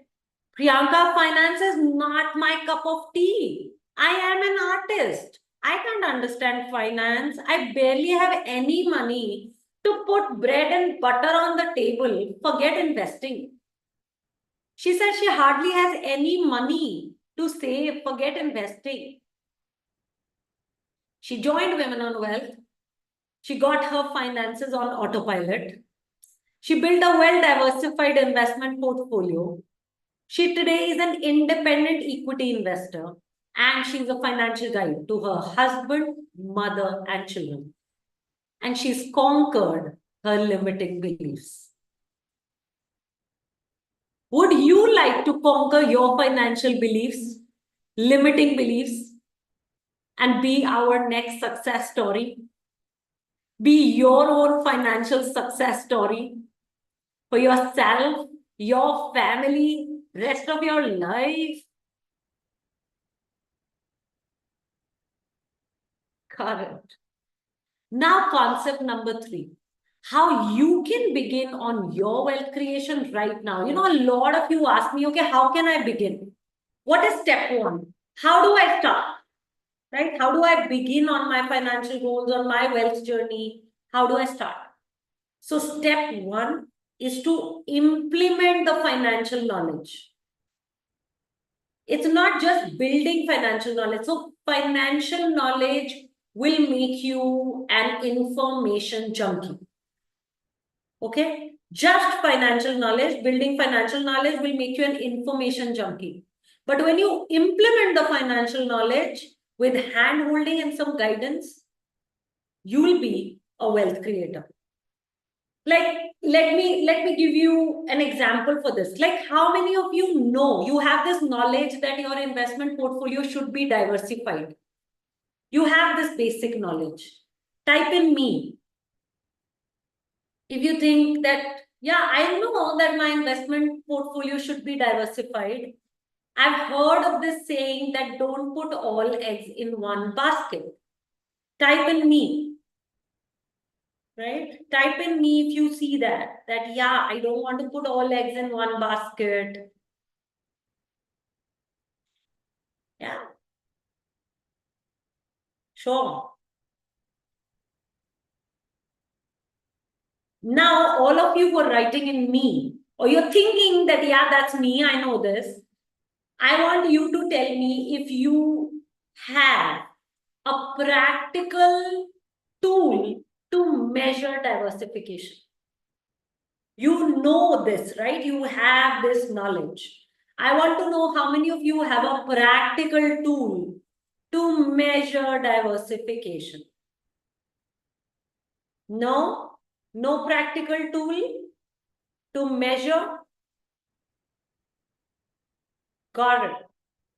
Priyanka, finance is not my cup of tea. I am an artist. I can't understand finance. I barely have any money to put bread and butter on the table. Forget investing. She said she hardly has any money to save, forget investing. She joined Women on Wealth. She got her finances on autopilot. She built a well-diversified investment portfolio. She today is an independent equity investor and she's a financial guide to her husband, mother, and children. And she's conquered her limiting beliefs. Would you like to conquer your financial beliefs, limiting beliefs, and be our next success story? Be your own financial success story for yourself, your family, rest of your life. Correct. Now, concept number 3, how you can begin on your wealth creation right now. A lot of you ask me, okay, how can I begin? What is step 1? How do I start? Right? How do I begin on my financial goals, on my wealth journey? How do I start? So step one is to implement the financial knowledge. It's not just building financial knowledge. So financial knowledge will make you an information junkie. Okay? Just financial knowledge, building financial knowledge will make you an information junkie. But when you implement the financial knowledge with hand holding and some guidance, you will be a wealth creator. Like, let me give you an example for this. Like, how many of you know you have this knowledge that your investment portfolio should be diversified? You have this basic knowledge. Type in me. If you think that, yeah, I know that my investment portfolio should be diversified. I've heard of this saying that don't put all eggs in one basket. Type in me. Right? Type in me if you see that yeah, I don't want to put all eggs in one basket. Yeah. Sure. Now, all of you who are writing in me, or you're thinking that, yeah, that's me, I know this. I want you to tell me if you have a practical tool to measure diversification. You know this, right? You have this knowledge. I want to know how many of you have a practical tool to measure diversification. No? No practical tool to measure? Got it.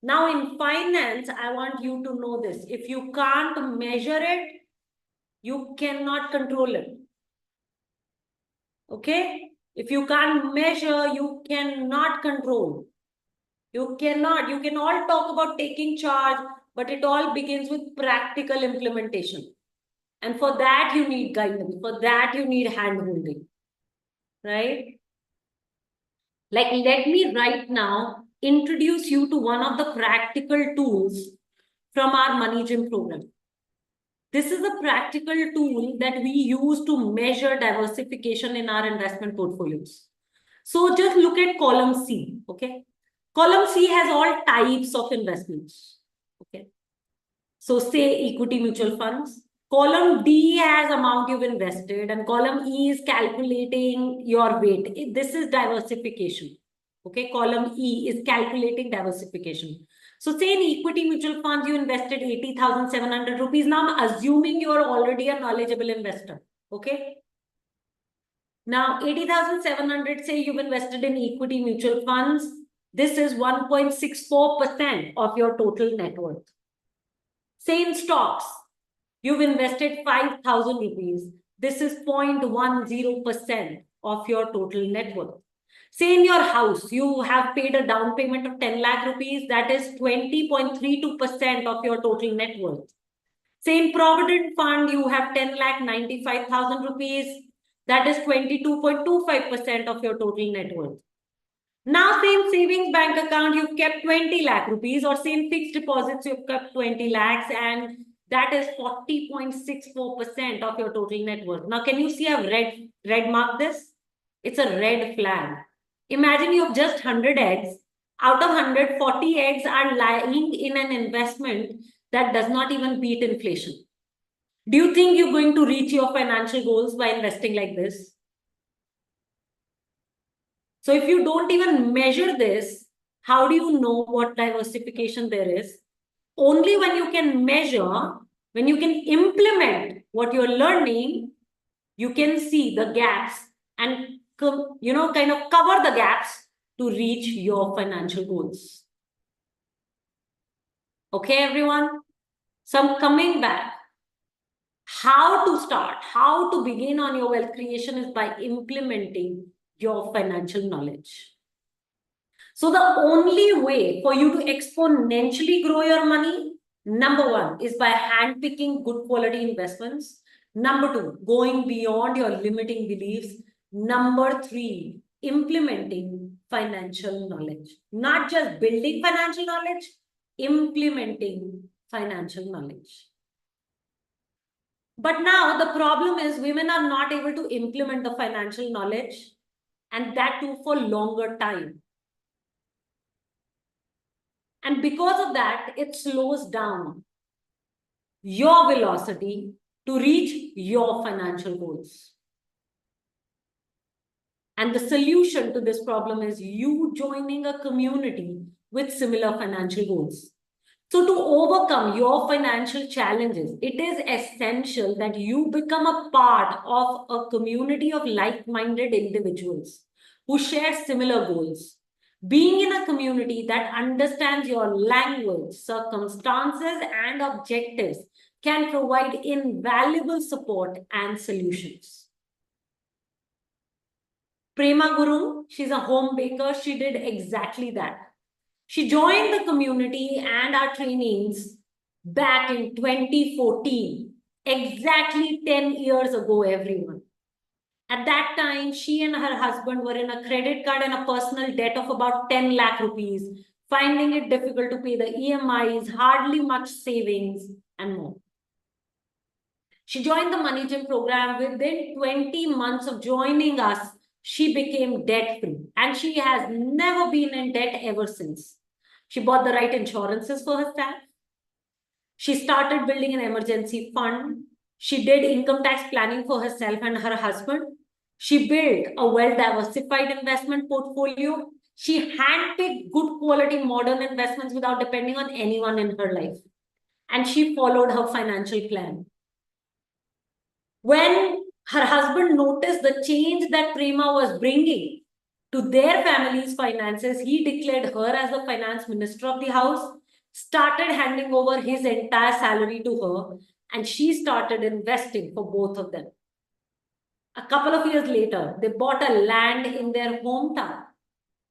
Now in finance, I want you to know this. If you can't measure it, you cannot control it. Okay? If you can't measure, you cannot control. You cannot. You can all talk about taking charge, but it all begins with practical implementation. And for that, you need guidance. For that, you need hand-holding. Right? Like, let me right now introduce you to one of the practical tools from our Money Gym program. This is a practical tool that we use to measure diversification in our investment portfolios. So just look at column C, okay? Column C has all types of investments, okay? So say equity mutual funds. Column D has amount you've invested, and column E is calculating your weight. This is diversification. Okay, column E is calculating diversification. So say in equity mutual funds, you invested 80,700 rupees. Now I'm assuming you are already a knowledgeable investor. Okay. Now 80,700, say you've invested in equity mutual funds. This is 1.64% of your total net worth. Say in stocks, you've invested 5,000 rupees. This is 0.10% of your total net worth. Say in your house, you have paid a down payment of 10 lakh rupees. That is 20.32% of your total net worth. Say in Provident Fund, you have 10 lakh 95,000 rupees. That is 22.25% of your total net worth. Now, say in savings bank account, you've kept 20 lakh rupees, or say in fixed deposits, you've kept 20 lakhs, and that is 40.64% of your total net worth. Now, can you see I've red marked this? It's a red flag. Imagine you have just 100 eggs. Out of 100, 40 eggs are lying in an investment that does not even beat inflation. Do you think you're going to reach your financial goals by investing like this? So if you don't even measure this, how do you know what diversification there is? Only when you can measure, when you can implement what you're learning, you can see the gaps and, kind of cover the gaps to reach your financial goals. Okay, everyone? So I'm coming back. How to start, how to begin on your wealth creation is by implementing your financial knowledge. So the only way for you to exponentially grow your money, number one, is by handpicking good quality investments. Number two, going beyond your limiting beliefs. Number three, implementing financial knowledge. Not just building financial knowledge, implementing financial knowledge. But now the problem is women are not able to implement the financial knowledge, and that too for longer time. And because of that, it slows down your velocity to reach your financial goals. And the solution to this problem is you joining a community with similar financial goals. So to overcome your financial challenges, it is essential that you become a part of a community of like-minded individuals who share similar goals. Being in a community that understands your language, circumstances, and objectives can provide invaluable support and solutions. Prema Guru, she's a home baker. She did exactly that. She joined the community and our trainings back in 2014, exactly 10 years ago, everyone. At that time, she and her husband were in a credit card and a personal debt of about 10 lakh rupees, finding it difficult to pay the EMIs, hardly much savings, and more. She joined the Money Gym program. Within 20 months of joining us, she became debt-free, and she has never been in debt ever since. She bought the right insurances for herself. She started building an emergency fund. She did income tax planning for herself and her husband. She built a well-diversified investment portfolio. She handpicked good quality modern investments without depending on anyone in her life. And she followed her financial plan. When her husband noticed the change that Prema was bringing to their family's finances, he declared her as the finance minister of the house, started handing over his entire salary to her, and she started investing for both of them. A couple of years later, they bought a land in their hometown.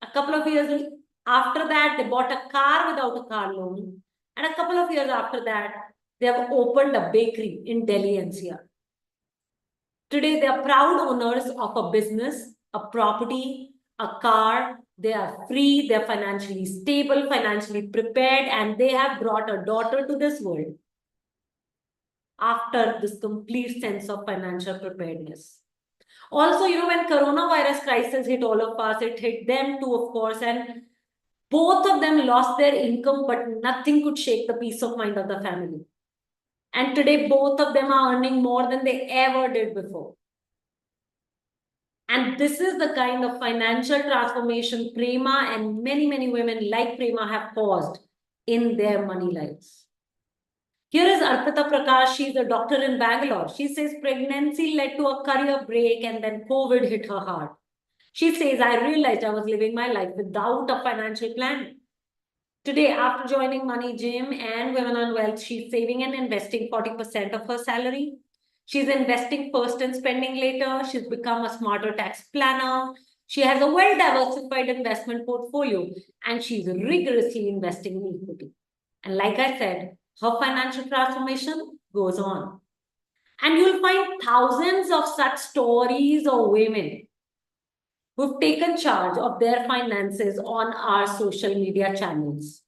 A couple of years after that, they bought a car without a car loan. And a couple of years after that, they have opened a bakery in Delhi NCR. Today, they are proud owners of a business, a property, a car. They are free, they're financially stable, financially prepared, and they have brought a daughter to this world after this complete sense of financial preparedness. Also, when coronavirus crisis hit all of us, it hit them too, of course, and both of them lost their income, but nothing could shake the peace of mind of the family. And today, both of them are earning more than they ever did before. And this is the kind of financial transformation Prema and many, many women like Prema have caused in their money lives. Here is Arpita Prakash. She's a doctor in Bangalore. She says pregnancy led to a career break and then COVID hit her hard. She says, I realized I was living my life without a financial plan. Today, after joining Money Gym and Women on Wealth, she's saving and investing 40% of her salary. She's investing first and spending later. She's become a smarter tax planner. She has a well-diversified investment portfolio, and she's rigorously investing in equity. And like I said, her financial transformation goes on. And you'll find thousands of such stories of women who've taken charge of their finances on our social media channels.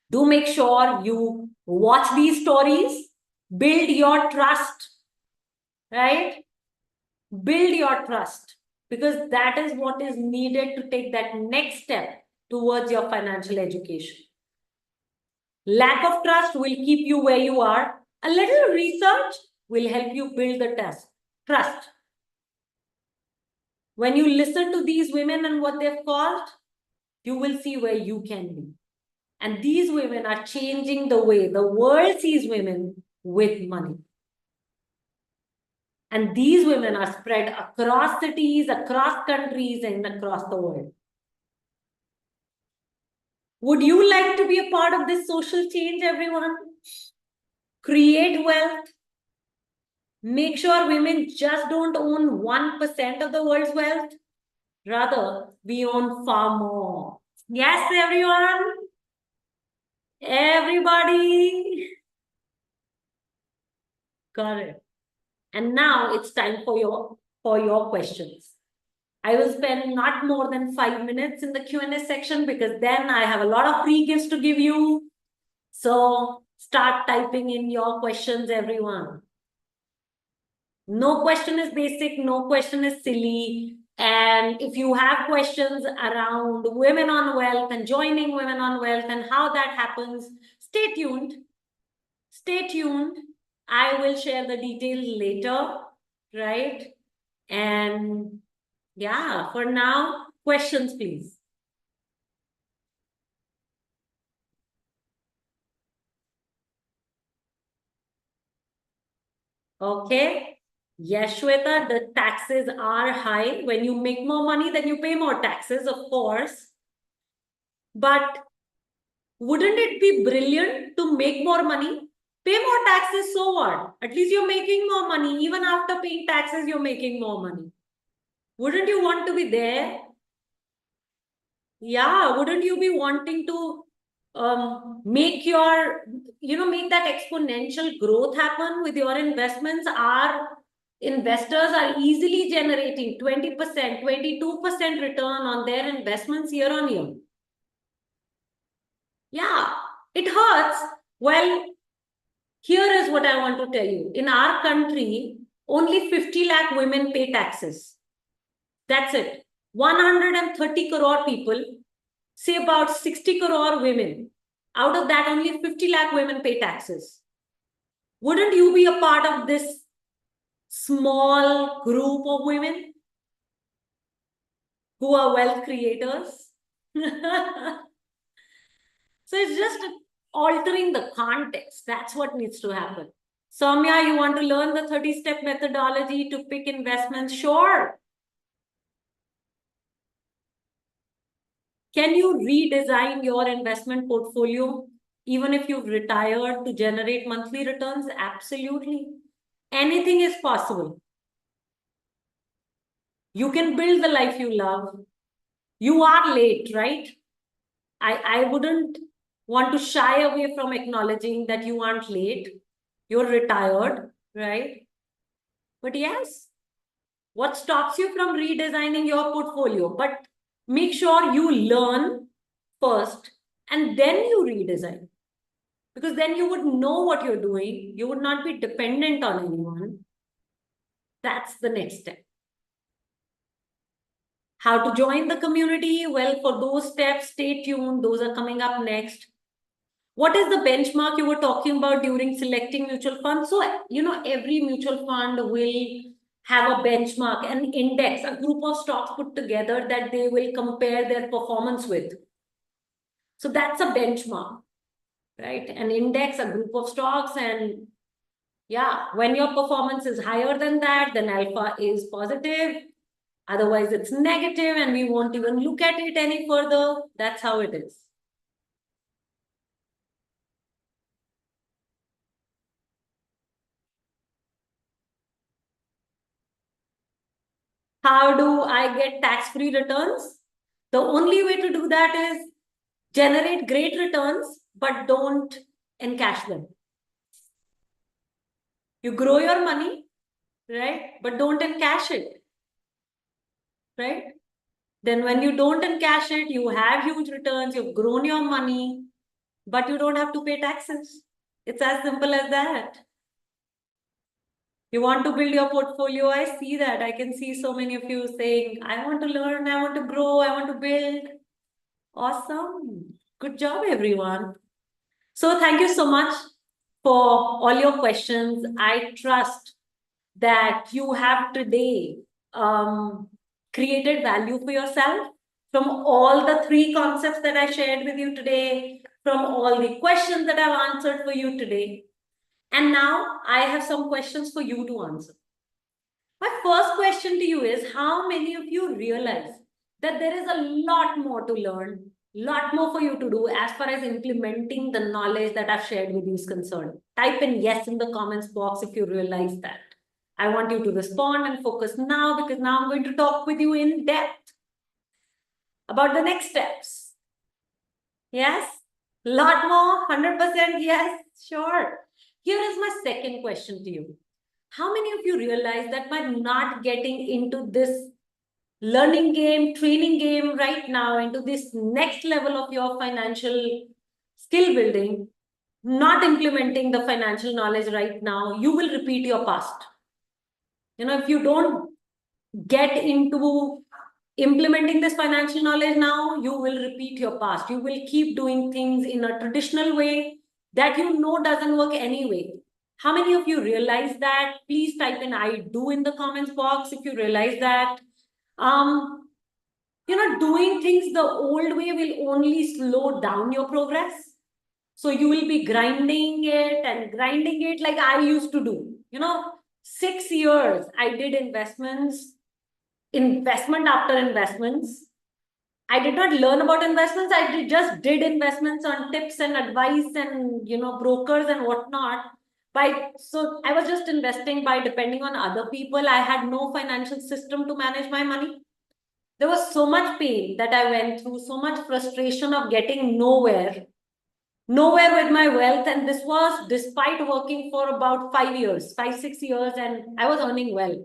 Do make sure you watch these stories, build your trust, right? Build your trust, because that is what is needed to take that next step towards your financial education. Lack of trust will keep you where you are. A little research will help you build the trust. When you listen to these women and what they've caused, you will see where you can be. And these women are changing the way the world sees women with money. And these women are spread across cities, across countries, and across the world. Would you like to be a part of this social change, everyone? Create wealth. Make sure women just don't own 1% of the world's wealth. Rather, we own far more. Yes, everyone? Everybody? Got it. And now it's time for your questions. I will spend not more than 5 minutes in the Q&A section, because then I have a lot of free gifts to give you. So Start typing in your questions, everyone. No question is basic, no question is silly. And if you have questions around women on wealth and joining women on wealth and how that happens, stay tuned. Stay tuned. I will share the details later, right? And yeah, for now, questions, please. Okay. Yes, Shweta, the taxes are high. When you make more money, then you pay more taxes, of course. But wouldn't it be brilliant to make more money? Pay more taxes, so what? At least you're making more money. Even after paying taxes, you're making more money. Wouldn't you want to be there? Yeah, wouldn't you be wanting to make your, make that exponential growth happen with your investments? Our investors are easily generating 20%, 22% return on their investments year on year. Yeah, it hurts. Well, here is what I want to tell you. In our country, only 50 lakh women pay taxes. That's it. 130 crore people, say about 60 crore women. Out of that, only 50 lakh women pay taxes. Wouldn't you be a part of this small group of women who are wealth creators? So it's just altering the context. That's what needs to happen. Soumya, you want to learn the 30-step methodology to pick investments? Sure. Can you redesign your investment portfolio even if you've retired to generate monthly returns? Absolutely. Anything is possible. You can build the life you love. You are late, right? I wouldn't want to shy away from acknowledging that you aren't late. You're retired, right? But yes, what stops you from redesigning your portfolio? But make sure you learn first and then you redesign. Because then you would know what you're doing. You would not be dependent on anyone. That's the next step. How to join the community? Well, for those steps, stay tuned. Those are coming up next. What is the benchmark you were talking about during selecting mutual funds? So, every mutual fund will have a benchmark, an index, a group of stocks put together that they will compare their performance with. So that's a benchmark, right? An index, a group of stocks, and yeah, when your performance is higher than that, then alpha is positive. Otherwise, it's negative and we won't even look at it any further. That's how it is. How do I get tax-free returns? The only way to do that is generate great returns, but don't encash them. You grow your money, right? But don't encash it, right? Then when you don't encash it, you have huge returns, you've grown your money, but you don't have to pay taxes. It's as simple as that. You want to build your portfolio. I see that. I can see so many of you saying, I want to learn, I want to grow, I want to build. Awesome. Good job, everyone. So thank you so much for all your questions. I trust that you have today created value for yourself from all the 3 concepts that I shared with you today, from all the questions that I've answered for you today. And now I have some questions for you to answer. My first question to you is, how many of you realize that there is a lot more to learn, lot more for you to do as far as implementing the knowledge that I've shared with you is concerned? Type in yes in the comments box if you realize that. I want you to respond and focus now, because now I'm going to talk with you in depth about the next steps. Yes? Lot more? 100% yes? Sure. Here is my second question to you. How many of you realize that by not getting into this learning game, training game right now, into this next level of your financial skill building, not implementing the financial knowledge right now, you will repeat your past. If you don't get into implementing this financial knowledge now, you will repeat your past. You will keep doing things in a traditional way that doesn't work anyway. How many of you realize that? Please type in I do in the comments box if you realize that. Doing things the old way will only slow down your progress. So you will be grinding it like I used to do. 6 years I did investment after investments. I did not learn about investments. Just did investments on tips and advice and brokers and whatnot. So I was just investing by depending on other people. I had no financial system to manage my money. There was so much pain that I went through, so much frustration of getting nowhere with my wealth. And this was despite working for about 6 years, and I was earning well.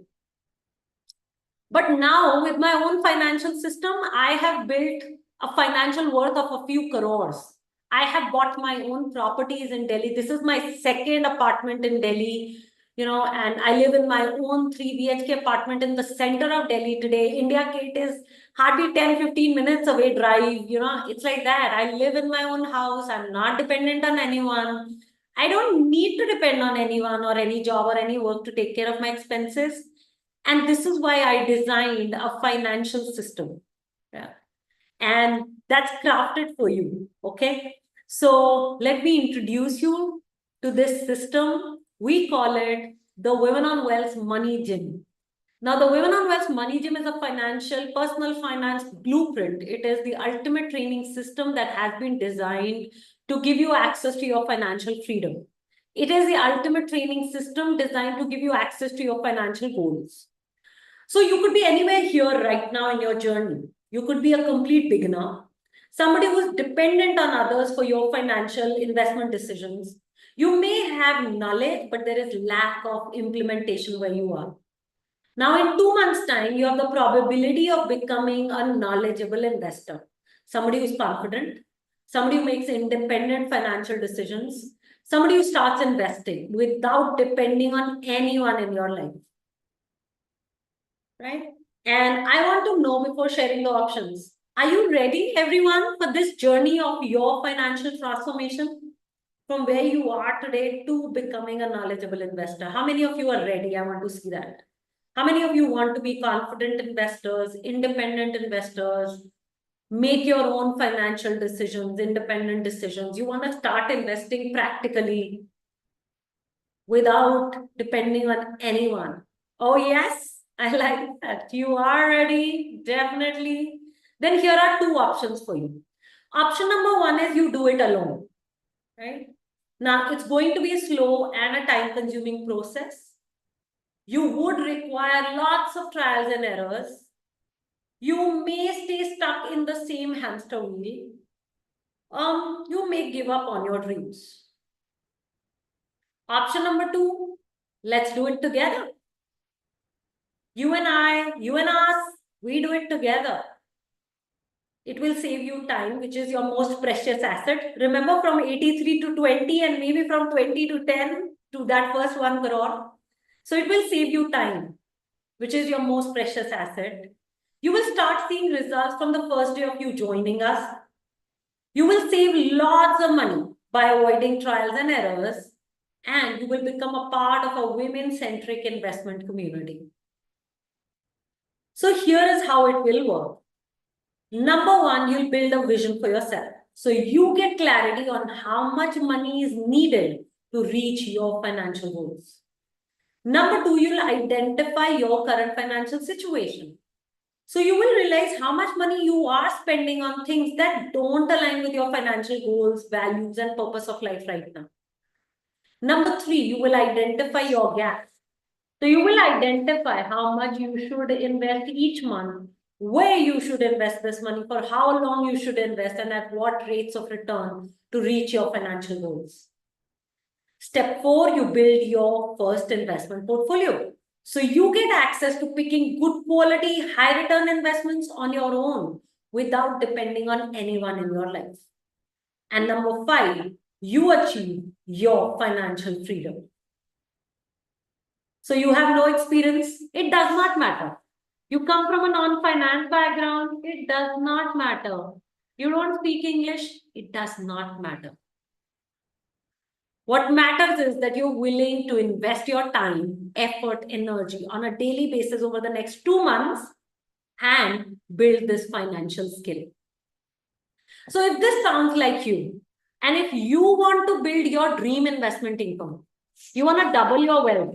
But now with my own financial system, I have built a financial worth of a few crores. I have bought my own properties in Delhi. This is my second apartment in Delhi, and I live in my own 3 BHK apartment in the center of Delhi today. India Gate is hardly 10-15 minutes away drive. It's like that. I live in my own house. I'm not dependent on anyone. I don't need to depend on anyone or any job or any work to take care of my expenses. And this is why I designed a financial system. Yeah. And that's crafted for you. Okay. So let me introduce you to this system. We call it the Women on Wealth Money Gym. Now, the Women on Wealth Money Gym is a personal finance blueprint. It is the ultimate training system that has been designed to give you access to your financial freedom. It is the ultimate training system designed to give you access to your financial goals. So you could be anywhere here right now in your journey. You could be a complete beginner, somebody who's dependent on others for your financial investment decisions. You may have knowledge, but there is lack of implementation where you are. Now, in 2 months' time, you have the probability of becoming a knowledgeable investor, somebody who's confident, somebody who makes independent financial decisions, somebody who starts investing without depending on anyone in your life. Right? And I want to know before sharing the options, are you ready, everyone, for this journey of your financial transformation from where you are today to becoming a knowledgeable investor? How many of you are ready? I want to see that. How many of you want to be confident investors, independent investors, make your own financial decisions, independent decisions? You want to start investing practically without depending on anyone. Oh, yes. I like that. You are ready, definitely. Then here are 2 options for you. Option number 1 is you do it alone, right? Now, it's going to be a slow and a time-consuming process. You would require lots of trials and errors. You may stay stuck in the same hamster wheel. You may give up on your dreams. Option number 2, let's do it together. You and us, we do it together. It will save you time, which is your most precious asset. Remember, from 83 to 20 and maybe from 20 to 10 to that first 1 crore. So it will save you time, which is your most precious asset. You will start seeing results from the first day of you joining us. You will save lots of money by avoiding trials and errors, and you will become a part of a women-centric investment community. So here is how it will work. Number 1, you'll build a vision for yourself. So you get clarity on how much money is needed to reach your financial goals. Number 2, you'll identify your current financial situation. So you will realize how much money you are spending on things that don't align with your financial goals, values, and purpose of life right now. Number 3, you will identify your gaps. So you will identify how much you should invest each month, where you should invest this money, for how long you should invest, and at what rates of return to reach your financial goals. Step 4, you build your first investment portfolio. So you get access to picking good quality, high return investments on your own without depending on anyone in your life. And number 5, you achieve your financial freedom. So you have no experience, it does not matter. You come from a non-finance background, it does not matter. You don't speak English, it does not matter. What matters is that you're willing to invest your time, effort, energy on a daily basis over the next 2 months and build this financial skill. So if this sounds like you, and if you want to build your dream investment income, you want to double your wealth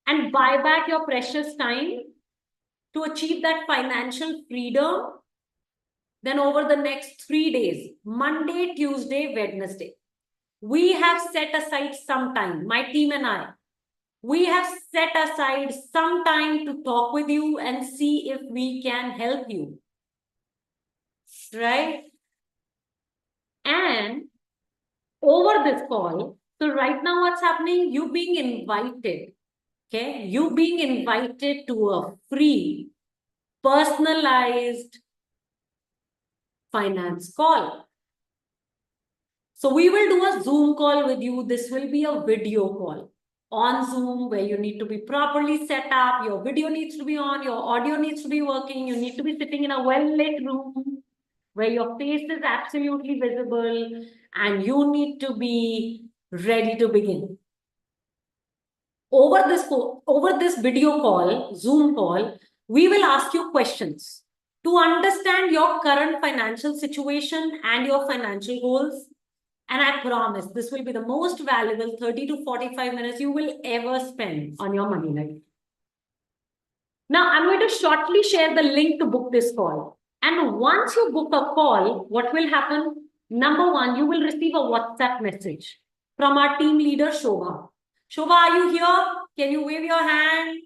and buy back your precious time to achieve that financial freedom, then over the next 3 days, Monday, Tuesday, Wednesday, we have set aside some time, my team and I, we have set aside some time to talk with you and see if we can help you, right? And over this call, so right now what's happening, you being invited, okay? You being invited to a free, personalized finance call. So we will do a Zoom call with you. This will be a video call on Zoom where you need to be properly set up. Your video needs to be on, your audio needs to be working. You need to be sitting in a well-lit room where your face is absolutely visible and you need to be ready to begin. Over this video call, Zoom call, we will ask you questions to understand your current financial situation and your financial goals. And I promise this will be the most valuable 30 to 45 minutes you will ever spend on your money life. Now, I'm going to shortly share the link to book this call. And once you book a call, what will happen? Number one, you will receive a WhatsApp message from our team leader, Shobha. Shobha, are you here? Can you wave your hand?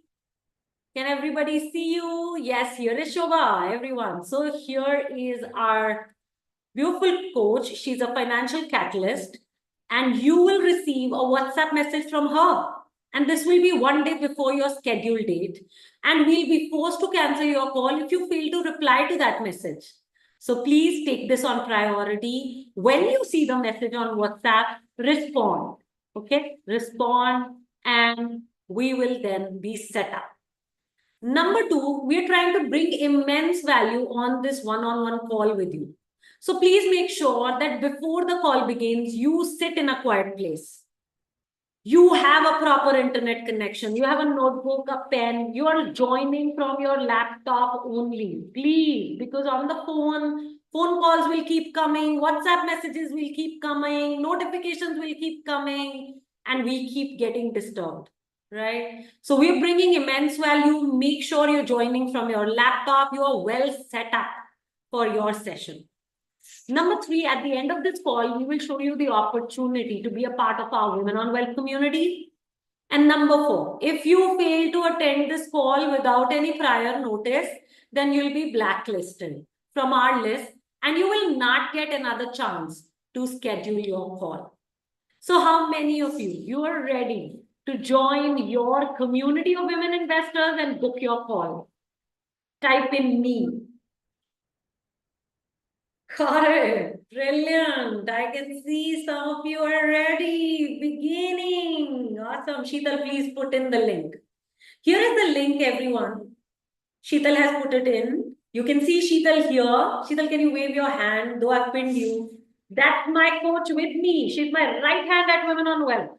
Can everybody see you? Yes, here is Shobha, everyone. So here is our beautiful coach. She's a financial catalyst, and you will receive a WhatsApp message from her. And this will be 1 day before your scheduled date. And we'll be forced to cancel your call if you fail to reply to that message. So please take this on priority. When you see the message on WhatsApp, respond. Okay? Respond, and we will then be set up. Number two, we're trying to bring immense value on this one-on-one call with you. So please make sure that before the call begins, you sit in a quiet place. You have a proper internet connection. You have a notebook, a pen. You are joining from your laptop only, please, because on the phone calls will keep coming, WhatsApp messages will keep coming, notifications will keep coming, and we keep getting disturbed, right? So we're bringing immense value. Make sure you're joining from your laptop. You are well set up for your session. Number three, at the end of this call, we will show you the opportunity to be a part of our Women on Wealth community. And number four, if you fail to attend this call without any prior notice, then you'll be blacklisted from our list and you will not get another chance to schedule your call. So how many of you are ready to join your community of women investors and book your call? Type in me. Got it. Brilliant. I can see some of you are ready. Beginning. Awesome. Sheetal, please put in the link. Here is the link, everyone. Sheetal has put it in. You can see Sheetal here. Sheetal, can you wave your hand? Though I've pinned you. That's my coach with me. She's my right hand at Women on Wealth.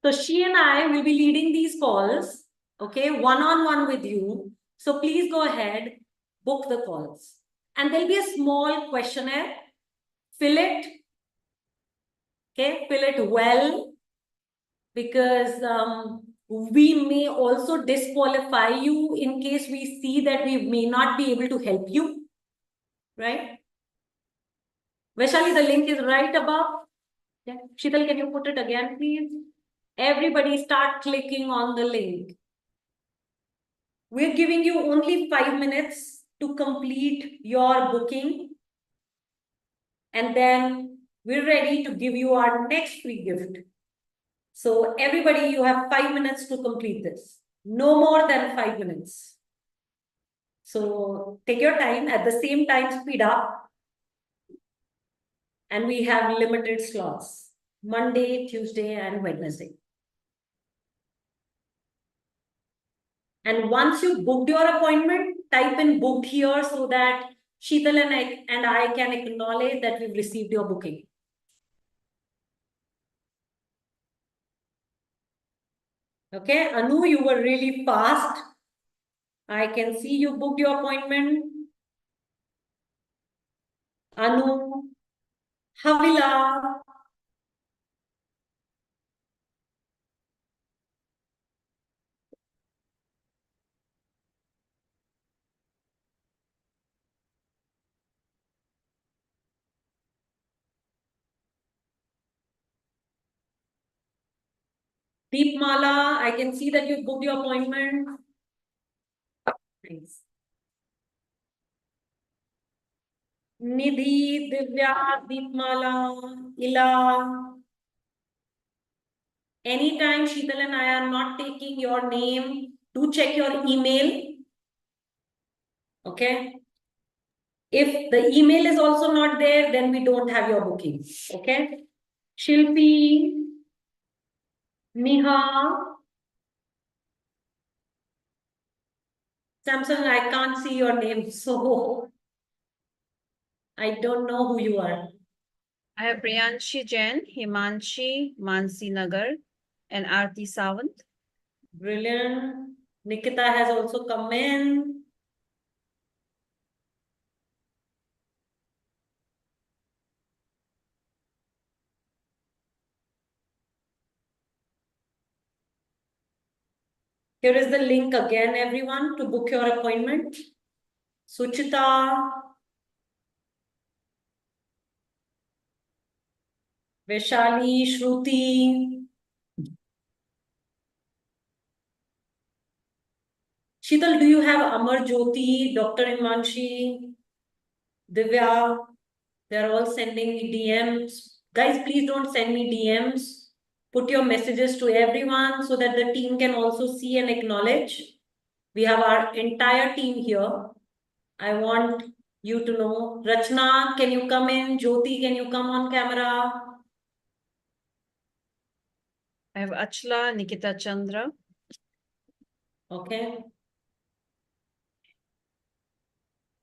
So she and I will be leading these calls, okay, one-on-one with you. So please go ahead, book the calls. And there'll be a small questionnaire. Fill it. Okay, fill it well, because we may also disqualify you in case we see that we may not be able to help you, right? Vaishali, the link is right above. Yeah. Sheetal, can you put it again, please? Everybody start clicking on the link. We're giving you only 5 minutes to complete your booking. And then we're ready to give you our next free gift. So everybody, you have 5 minutes to complete this. No more than 5 minutes. So take your time. At the same time, speed up. And we have limited slots, Monday, Tuesday, and Wednesday. And once you booked your appointment, type in booked here so that Sheetal and I can acknowledge that we've received your booking. Okay, Anu, you were really fast. I can see you booked your appointment. Anu, Havila. Deepmala, I can see that you booked your appointment. Thanks. Nidhi, Divya, Deepmala, Ila. Anytime Sheetal and I are not taking your name, do check your email. Okay. If the email is also not there, then we don't have your booking. Okay. Shilpi, Neha, Samsung, I can't see your name, so I don't know who you are. I have Priyanshi Jain, Himanshi Mansi Nagar, and Aarti Sawant. Brilliant. Nikita has also come in. Here is the link again, everyone, to book your appointment. Suchita, Vaishali, Shruti. Sheetal, do you have Amar Jyoti, Dr. Himanshi, Divya? They're all sending me DMs. Guys, please don't send me DMs. Put your messages to everyone so that the team can also see and acknowledge. We have our entire team here. I want you to know. Rachna, can you come in? Jyoti, can you come on camera? I have Achla, Nikita Chandra. Okay.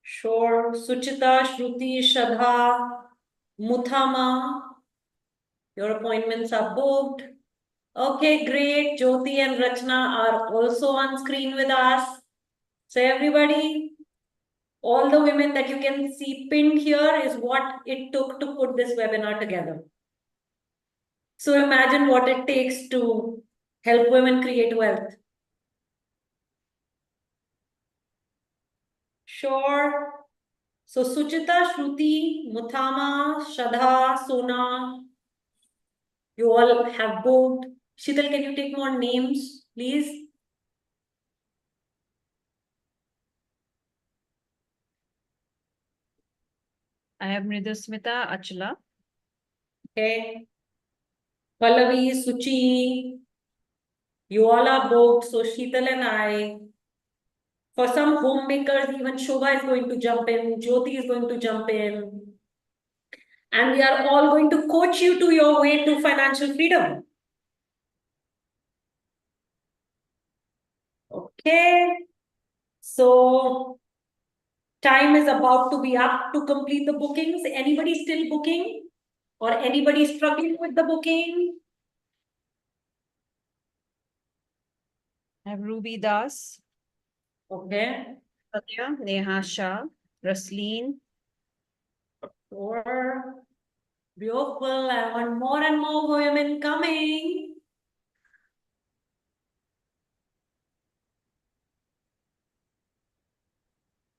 Sure. Suchita, Shruti, Shadha, Muthama. Your appointments are booked. Okay, great. Jyoti and Rachna are also on screen with us. So everybody, all the women that you can see pinned here is what it took to put this webinar together. So imagine what it takes to help women create wealth. Sure. So Suchita, Shruti, Muthama, Shadha, Sona, you all have booked. Sheetal, can you take more names, please? I have Mridusmita, Achla. Okay. Pallavi, Suchi, you all are booked. So Sheetal and I, for some homemakers, even Shobha is going to jump in, Jyoti is going to jump in. And we are all going to coach you to your way to financial freedom. Okay. So time is about to be up to complete the bookings. Anybody still booking? Or anybody struggling with the booking? I have Ruby Das. Okay. Satya, Neha Shah, Rasleen. Sure. Beautiful. I want more and more women coming.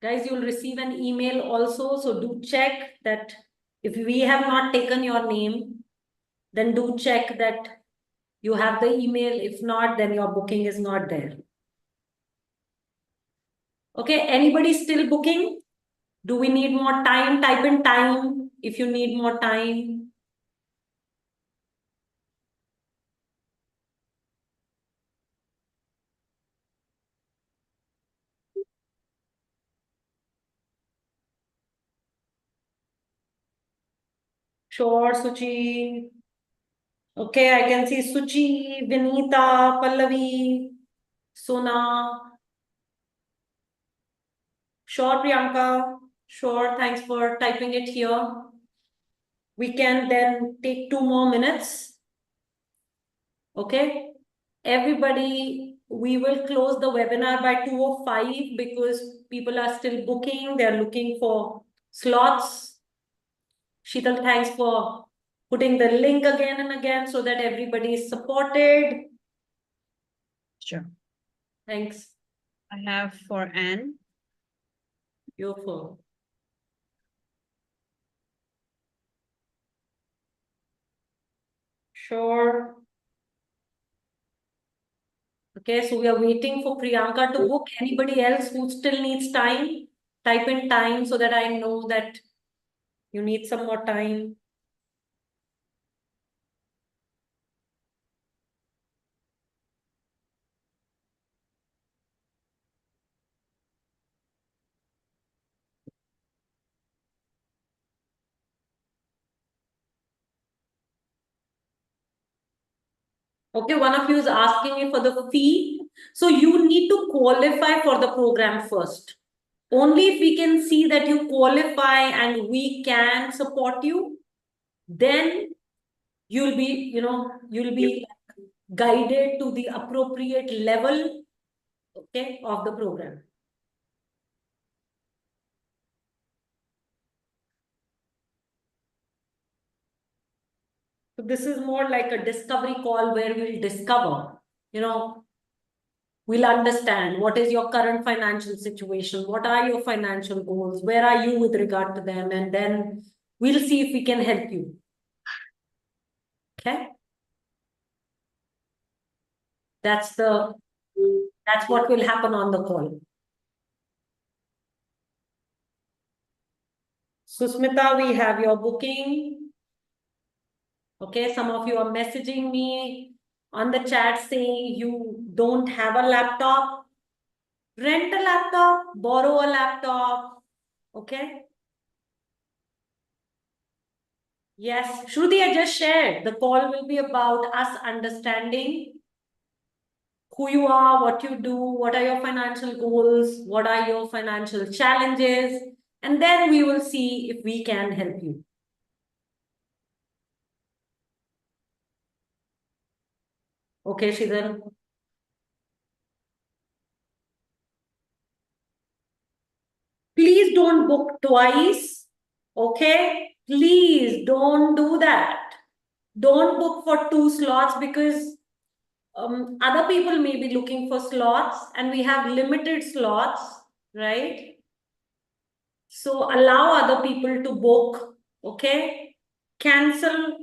Guys, you'll receive an email also. So do check that if we have not taken your name, then do check that you have the email. If not, then your booking is not there. Okay, anybody still booking? Do we need more time? Type in time if you need more time. Sure, Suchi. Okay, I can see Suchi, Vinita, Pallavi, Sona. Sure, Priyanka. Sure, thanks for typing it here. We can then take 2 more minutes. Okay. Everybody, we will close the webinar by 2:05 because people are still booking. They're looking for slots. Sheetal, thanks for putting the link again and again so that everybody is supported. Sure. Thanks. I have for Anne. Beautiful. Sure. Okay, so we are waiting for Priyanka to book. Anybody else who still needs time, type in time so that I know that you need some more time. Okay, one of you is asking me for the fee. So you need to qualify for the program first. Only if we can see that you qualify and we can support you, then you'll be, you'll be guided to the appropriate level, okay, of the program. So this is more like a discovery call where we'll discover, we'll understand what is your current financial situation, what are your financial goals, where are you with regard to them, and then we'll see if we can help you. Okay? That's what will happen on the call. Susmita, we have your booking. Okay, some of you are messaging me on the chat saying you don't have a laptop. Rent a laptop, borrow a laptop. Okay. Yes, Shruti, I just shared. The call will be about us understanding who you are, what you do, what are your financial goals, what are your financial challenges, and then we will see if we can help you. Okay, Shidhar. Please don't book twice. Okay? Please don't do that. Don't book for 2 slots because other people may be looking for slots and we have limited slots, right? So allow other people to book, okay? Cancel.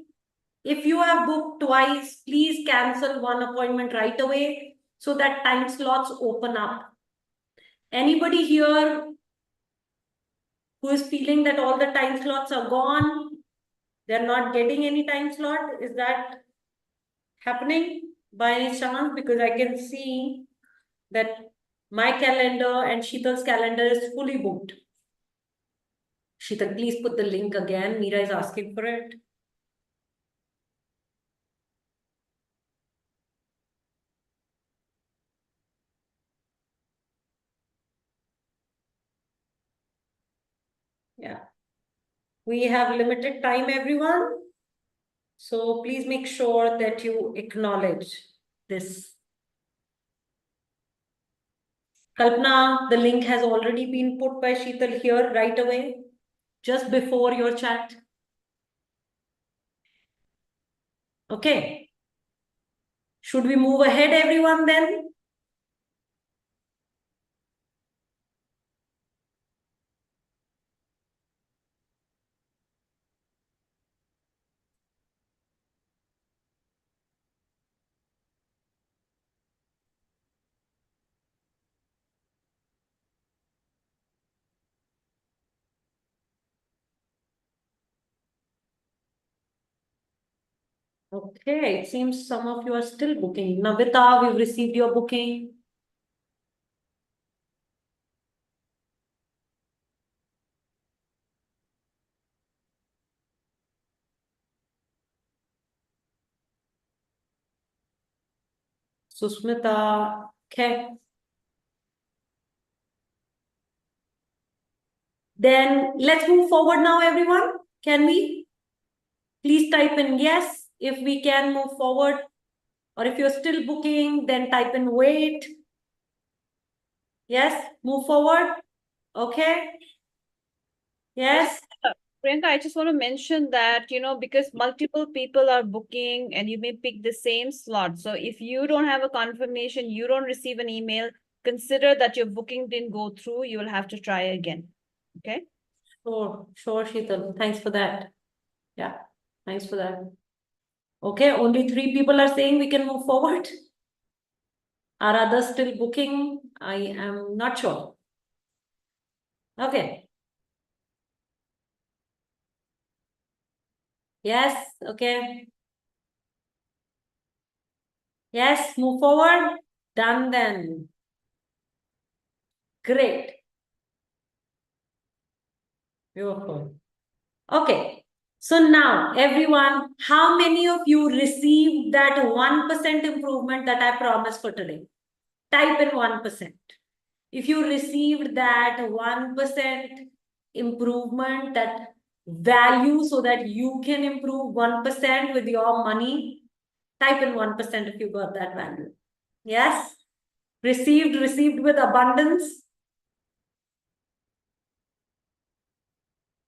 If you have booked twice, please cancel one appointment right away so that time slots open up. Anybody here who is feeling that all the time slots are gone, they're not getting any time slot? Is that happening by any chance? Because I can see that my calendar and Sheetal's calendar is fully booked. Sheetal, please put the link again. Meera is asking for it. Yeah. We have limited time, everyone. So please make sure that you acknowledge this. Kalpana, the link has already been put by Sheetal here right away, just before your chat. Okay. Should we move ahead, everyone, then? Okay, it seems some of you are still booking. Navita, we've received your booking. Susmita. Okay. Then let's move forward now, everyone. Can we? Please type in yes if we can move forward. Or if you're still booking, then type in wait. Yes, move forward. Okay. Yes. Priyanka, I just want to mention that, because multiple people are booking and you may pick the same slot. So if you don't have a confirmation, you don't receive an email, consider that your booking didn't go through. You will have to try again. Okay. Sure, Sheetal. Thanks for that. Yeah, thanks for that. Okay, only 3 people are saying we can move forward. Are others still booking? I am not sure. Okay. Yes, okay. Yes, move forward. Done then. Great. Beautiful. Okay. So now, everyone, how many of you received that 1% improvement that I promised for today? Type in 1%. If you received that 1% improvement, that value so that you can improve 1% with your money, type in 1% if you got that value. Yes? Received with abundance.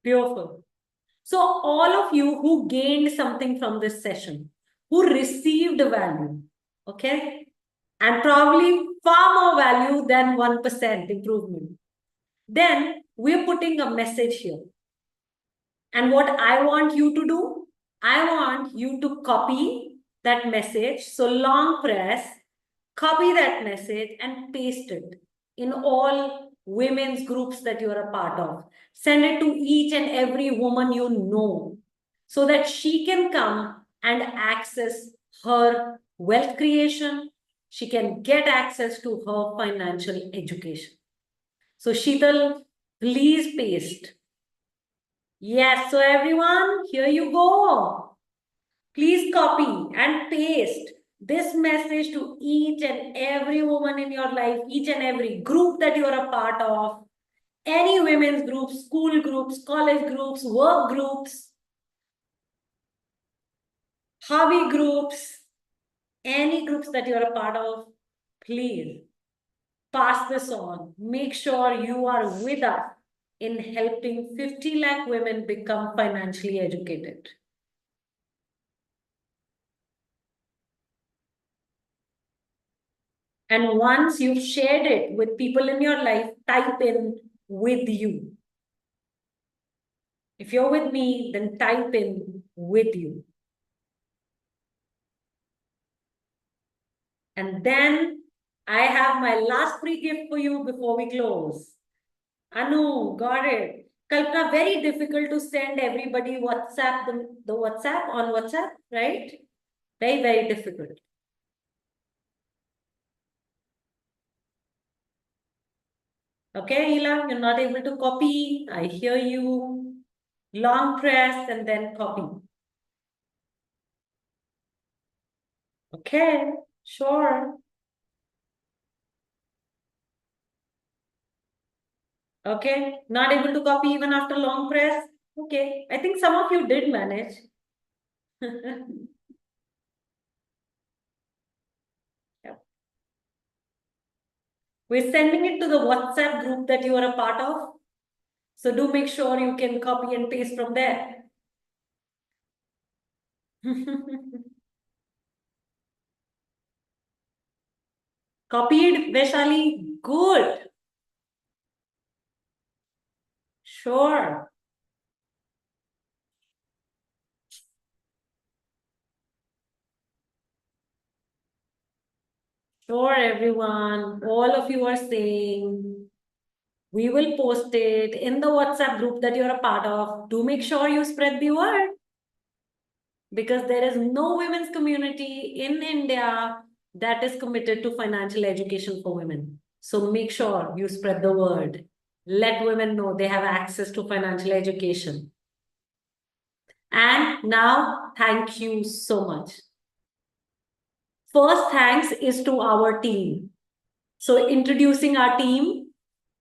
Beautiful. So all of you who gained something from this session, who received value, okay? And probably far more value than 1% improvement. Then we're putting a message here. And what I want you to do, I want you to copy that message. So long press, copy that message and paste it in all women's groups that you're a part of. Send it to each and every woman you know so that she can come and access her wealth creation. She can get access to her financial education. So Sheetal, please paste. Yes, so everyone, here you go. Please copy and paste this message to each and every woman in your life, each and every group that you're a part of, any women's groups, school groups, college groups, work groups, hobby groups, any groups that you're a part of, please pass this on. Make sure you are with us in helping 50 lakh women become financially educated. And once you've shared it with people in your life, type in with you. If you're with me, then type in with you. And then I have my last free gift for you before we close. Anu, got it. Kalpana, very difficult to send everybody WhatsApp, the WhatsApp on WhatsApp, right? Very, very difficult. Okay, Hila, you're not able to copy. I hear you. Long press and then copy. Okay, sure. Okay, not able to copy even after long press. Okay, I think some of you did manage. Yep. We're sending it to the WhatsApp group that you are a part of. So do make sure you can copy and paste from there. Copied, Vaishali? Good. Sure. Sure, everyone. All of you are saying we will post it in the WhatsApp group that you're a part of. Do make sure you spread the word. Because there is no women's community in India that is committed to financial education for women. So make sure you spread the word. Let women know they have access to financial education. And now, thank you so much. First thanks is to our team. So introducing our team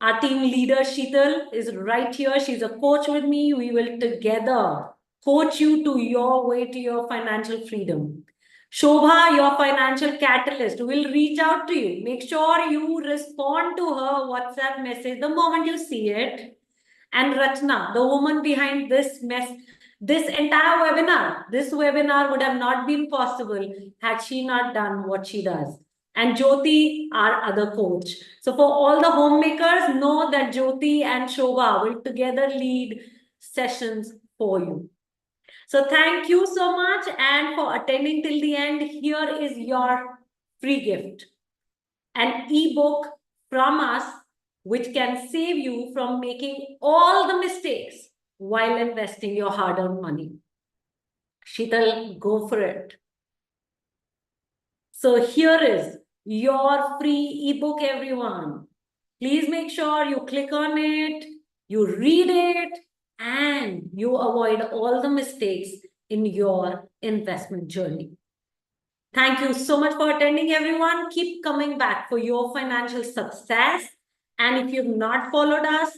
leader Sheetal is right here. She's a coach with me. We will together coach you to your way to your financial freedom. Shobha, your financial catalyst, will reach out to you. Make sure you respond to her WhatsApp message the moment you see it. And Rachna, the woman behind this entire webinar. This webinar would have not been possible had she not done what she does. And Jyoti, our other coach. So for all the homemakers, know that Jyoti and Shobha will together lead sessions for you. So thank you so much. And for attending till the end, here is your free gift. An ebook from us, which can save you from making all the mistakes while investing your hard-earned money. Sheetal, go for it. So here is your free ebook, everyone. Please make sure you click on it, you read it, and you avoid all the mistakes in your investment journey. Thank you so much for attending, everyone. Keep coming back for your financial success. And if you've not followed us,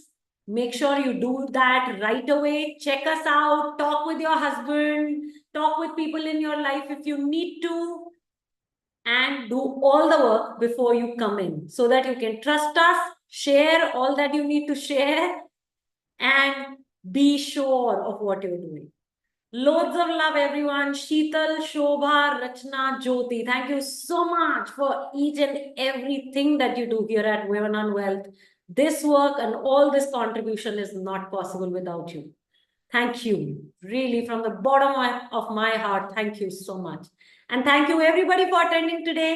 make sure you do that right away. Check us out, talk with your husband, talk with people in your life if you need to, and do all the work before you come in so that you can trust us, share all that you need to share, and be sure of what you're doing. Loads of love, everyone. Sheetal, Shobha, Rachna, Jyoti. Thank you so much for each and everything that you do here at Women on Wealth. This work and all this contribution is not possible without you. Thank you. Really, from the bottom of my heart, thank you so much. And thank you, everybody, for attending today.